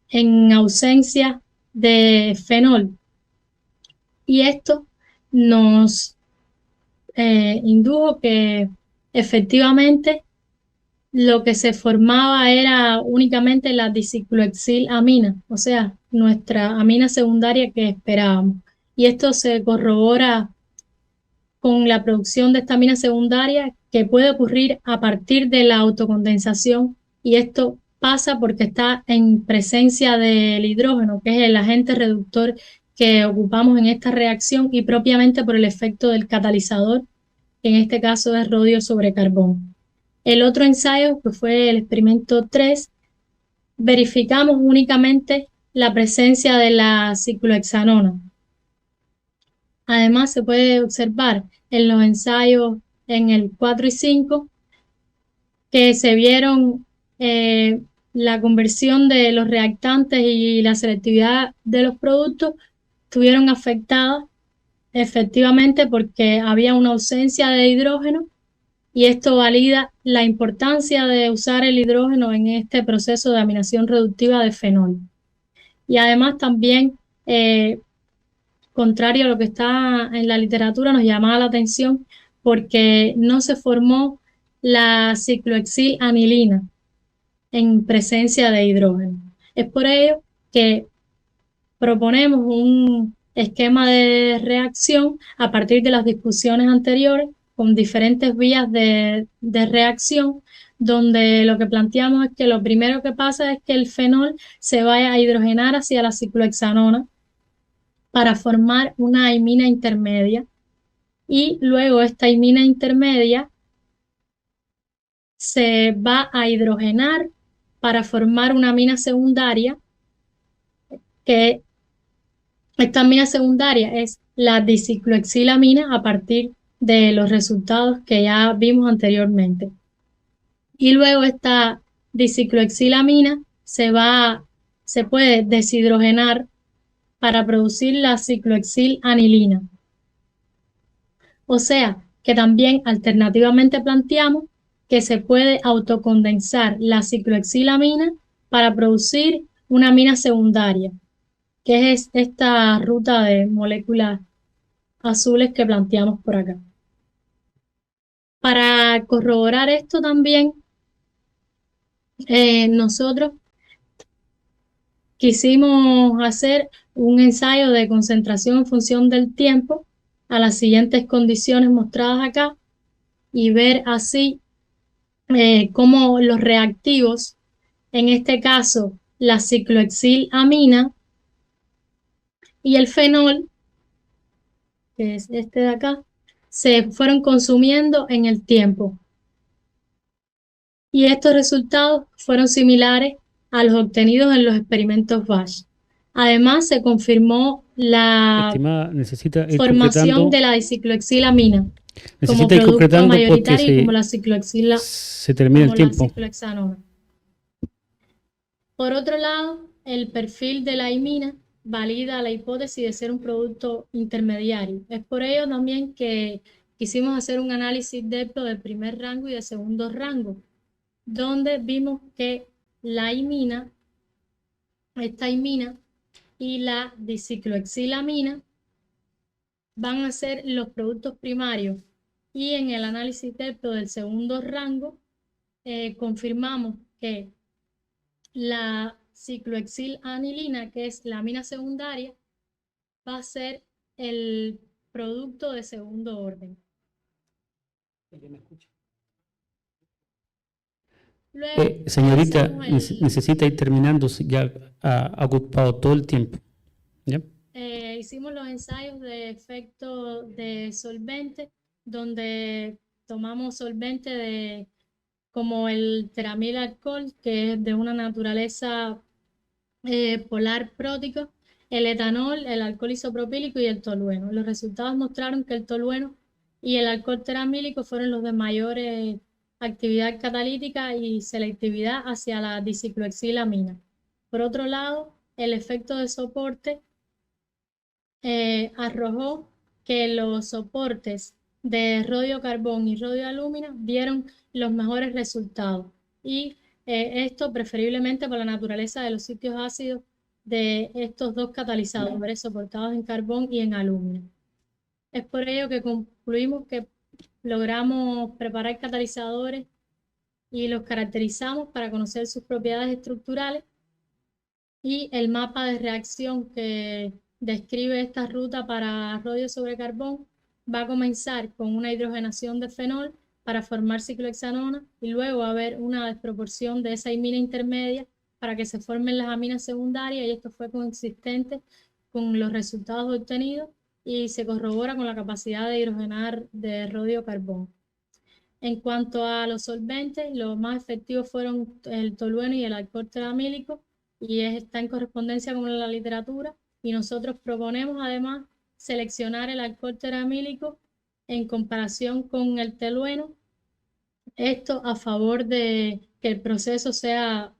en ausencia de fenol y esto nos indujo que efectivamente lo que se formaba era únicamente la diciclohexil-amina, o sea, nuestra amina secundaria que esperábamos. Y esto se corrobora con la producción de esta amina secundaria que puede ocurrir a partir de la autocondensación, y esto pasa porque está en presencia del hidrógeno, que es el agente reductor que ocupamos en esta reacción, y propiamente por el efecto del catalizador, que en este caso es rodio sobre carbón. El otro ensayo, que fue el experimento 3, verificamos únicamente la presencia de la ciclohexanona. Además, se puede observar en los ensayos en el 4 y 5 que se vieron la conversión de los reactantes y la selectividad de los productos estuvieron afectadas efectivamente porque había una ausencia de hidrógeno, y esto valida la importancia de usar el hidrógeno en este proceso de aminación reductiva de fenol. Y además también, contrario a lo que está en la literatura, nos llamaba la atención porque no se formó la ciclohexil-anilina en presencia de hidrógeno. Es por ello que proponemos un esquema de reacción a partir de las discusiones anteriores con diferentes vías de reacción, donde lo que planteamos es que lo primero que pasa es que el fenol se vaya a hidrogenar hacia la ciclohexanona para formar una imina intermedia, y luego esta imina intermedia se va a hidrogenar para formar una amina secundaria, que esta amina secundaria es la diciclohexil-amina a partir de los resultados que ya vimos anteriormente. Y luego esta diciclohexil-amina se se puede deshidrogenar para producir la ciclohexil-anilina. O sea, que también alternativamente planteamos que se puede autocondensar la ciclohexil-amina para producir una amina secundaria, que es esta ruta de moléculas azules que planteamos por acá. Para corroborar esto también, nosotros quisimos hacer un ensayo de concentración en función del tiempo a las siguientes condiciones mostradas acá y ver así cómo los reactivos, en este caso la ciclohexil-amina y el fenol, que es este de acá, se fueron consumiendo en el tiempo. Y estos resultados fueron similares a los obtenidos en los experimentos Bash. Además, se confirmó la Estimada, necesita ir formación concretando. de la diciclohexil-amina como Necesita ir producto concretando porque mayoritario y como la ciclohexila, se termina el como la tiempo. ciclohexanona. Por otro lado, el perfil de la imina valida la hipótesis de ser un producto intermediario. Es por ello también que quisimos hacer un análisis de primer rango y de segundo rango, donde vimos que la imina, esta imina y la diciclohexil-amina van a ser los productos primarios, y en el análisis del segundo rango confirmamos que la ciclohexil-anilina, que es la amina secundaria, va a ser el producto de segundo orden. Luego, Señorita, realizamos necesita ir terminando, ya ha ocupado todo el tiempo. ¿Ya? hicimos los ensayos de efecto de solvente, donde tomamos solvente como el teramil alcohol, que es de una naturaleza polar prótico, el etanol, el alcohol isopropílico y el tolueno. Los resultados mostraron que el tolueno y el alcohol teramílico fueron los de mayor actividad catalítica y selectividad hacia la diciclohexil-amina. Por otro lado, el efecto de soporte arrojó que los soportes de rodio-carbón y rodio-alúmina dieron los mejores resultados, y esto preferiblemente por la naturaleza de los sitios ácidos de estos dos catalizadores soportados en carbón y en alumina. Es por ello que concluimos que logramos preparar catalizadores y los caracterizamos para conocer sus propiedades estructurales, y el mapa de reacción que describe esta ruta para rodio sobre carbón va a comenzar con una hidrogenación de fenol para formar ciclohexanona, y luego va a haber una desproporción de esa imina intermedia para que se formen las aminas secundarias, y esto fue consistente con los resultados obtenidos y se corrobora con la capacidad de hidrogenar de rodio-carbón. En cuanto a los solventes, los más efectivos fueron el tolueno y el alcohol teramílico, y está en correspondencia con la literatura, y nosotros proponemos además seleccionar el alcohol teramílico en comparación con el tolueno, esto a favor de que el proceso sea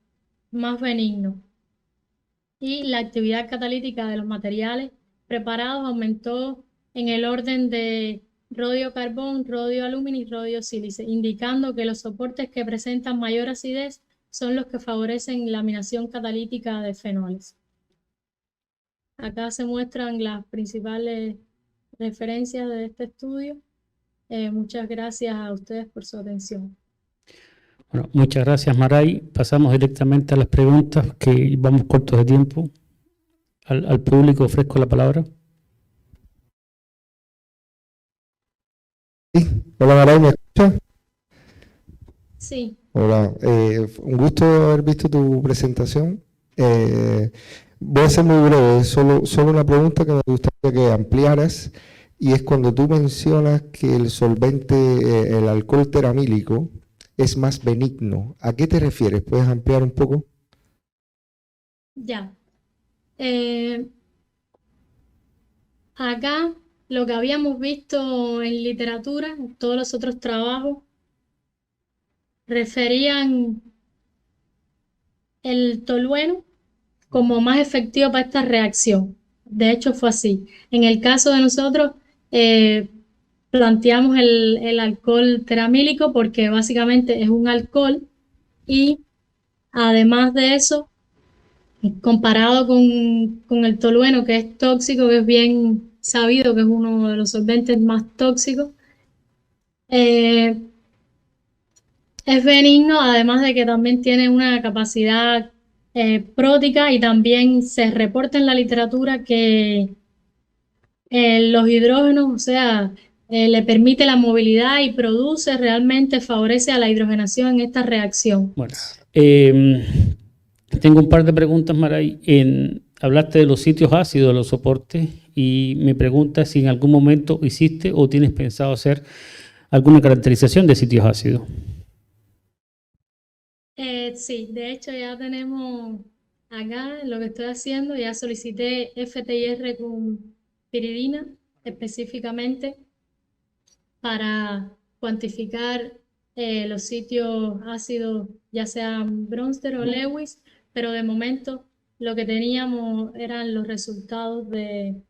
más benigno. Y la actividad catalítica de los materiales preparados aumentó en el orden de rodio-carbón, rodio-alúmina y rodio-sílice, indicando que los soportes que presentan mayor acidez son los que favorecen la laminación catalítica de fenoles. Acá se muestran las principales referencias de este estudio. Muchas gracias a ustedes por su atención. Bueno, muchas gracias, Maray. Pasamos directamente a las preguntas, que vamos cortos de tiempo. Al público ofrezco la palabra. Sí. Hola, Maray, ¿me escuchas? Sí. Hola, un gusto haber visto tu presentación. Voy a ser muy breve, solo una pregunta que me gustaría que ampliaras, y es cuando tú mencionas que el solvente, el alcohol teramílico, es más benigno. ¿A qué te refieres? ¿Puedes ampliar un poco? Ya. Acá lo que habíamos visto en literatura, todos los otros trabajos, referían el tolueno como más efectivo para esta reacción. De hecho, fue así. En el caso de nosotros, planteamos el alcohol teramílico porque básicamente es un alcohol y además de eso, comparado con el tolueno, que es tóxico, que es bien sabido que es uno de los solventes más tóxicos, es benigno, además de que también tiene una capacidad prótica, y también se reporta en la literatura que los hidrógenos, o sea, le permite la movilidad y produce, realmente favorece a la hidrogenación en esta reacción. Bueno, tengo un par de preguntas, Maray. Hablaste de los sitios ácidos de los soportes y me pregunta si en algún momento hiciste o tienes pensado hacer alguna caracterización de sitios ácidos. Sí, de hecho ya tenemos acá lo que estoy haciendo, ya solicité FTIR con piridina específicamente para cuantificar los sitios ácidos, ya sean Bronsted o Lewis, pero de momento lo que teníamos eran los resultados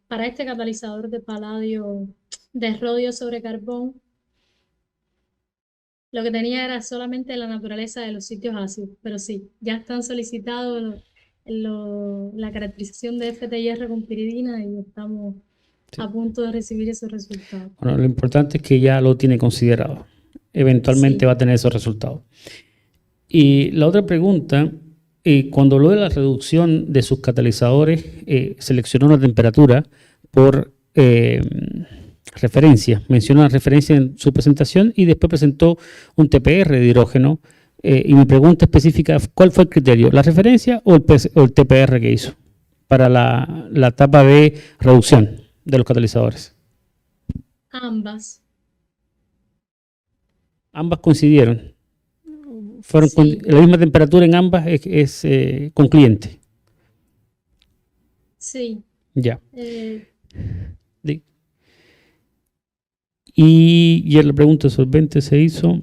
para este catalizador de paladio, de rodio sobre carbón. Lo que tenía era solamente la naturaleza de los sitios ácidos, pero sí, ya están solicitados la caracterización de FTIR con piridina y estamos a punto de recibir esos resultados. Bueno, lo importante es que ya lo tiene considerado. Eventualmente Sí. va a tener esos resultados. Y la otra pregunta, cuando habló de la reducción de sus catalizadores, seleccionó una temperatura por referencia. Mencionó una referencia en su presentación y después presentó un TPR de hidrógeno. Y mi pregunta específica, ¿cuál fue el criterio? ¿La referencia o el TPR que hizo para la etapa de reducción de los catalizadores? Ambas. Ambas coincidieron. Fueron Sí. la misma temperatura en ambas es concluyente. Sí. Ya. eh, Y ya la pregunta de solvente se hizo.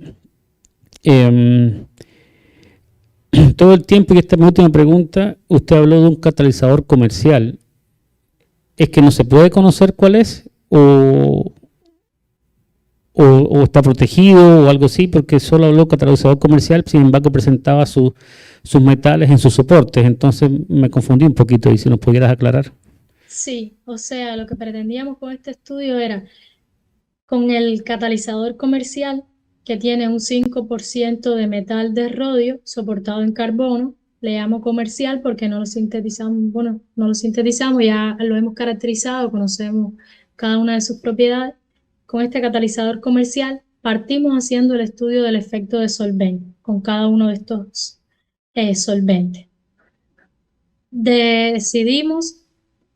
Todo el tiempo, y esta es mi última pregunta, usted habló de un catalizador comercial. ¿Es que no se puede conocer cuál es? ¿O está protegido o algo así? Porque solo habló catalizador comercial, sin embargo presentaba sus metales en sus soportes. Entonces me confundí un poquito y si nos pudieras aclarar. sí, o sea, lo que pretendíamos con este estudio era, con el catalizador comercial, que tiene un 5% de metal de rodio soportado en carbono, le llamo comercial porque no lo sintetizamos, bueno, no lo sintetizamos, ya lo hemos caracterizado, conocemos cada una de sus propiedades. Con este catalizador comercial partimos haciendo el estudio del efecto de solvente con cada uno de estos solventes. Decidimos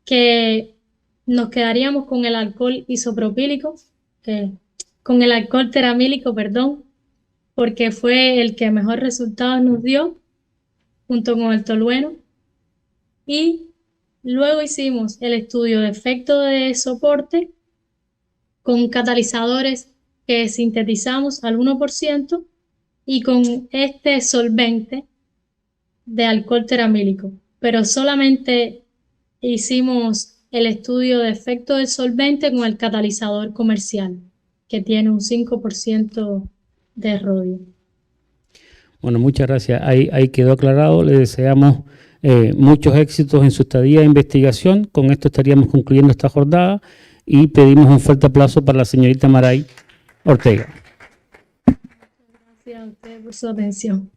que nos quedaríamos con el alcohol isopropílico, con el alcohol teramílico, perdón, porque fue el que mejor resultados nos dio, junto con el tolueno. Y luego hicimos el estudio de efecto de soporte con catalizadores que sintetizamos al 1% y con este solvente de alcohol teramílico. Pero solamente hicimos el estudio de efecto del solvente con el catalizador comercial, que tiene un 5% de rodio. Bueno, muchas gracias. Ahí quedó aclarado. Le deseamos muchos éxitos en su estadía de investigación. Con esto estaríamos concluyendo esta jornada y pedimos un fuerte aplauso para la señorita Maray Ortega. Gracias a ustedes por su atención.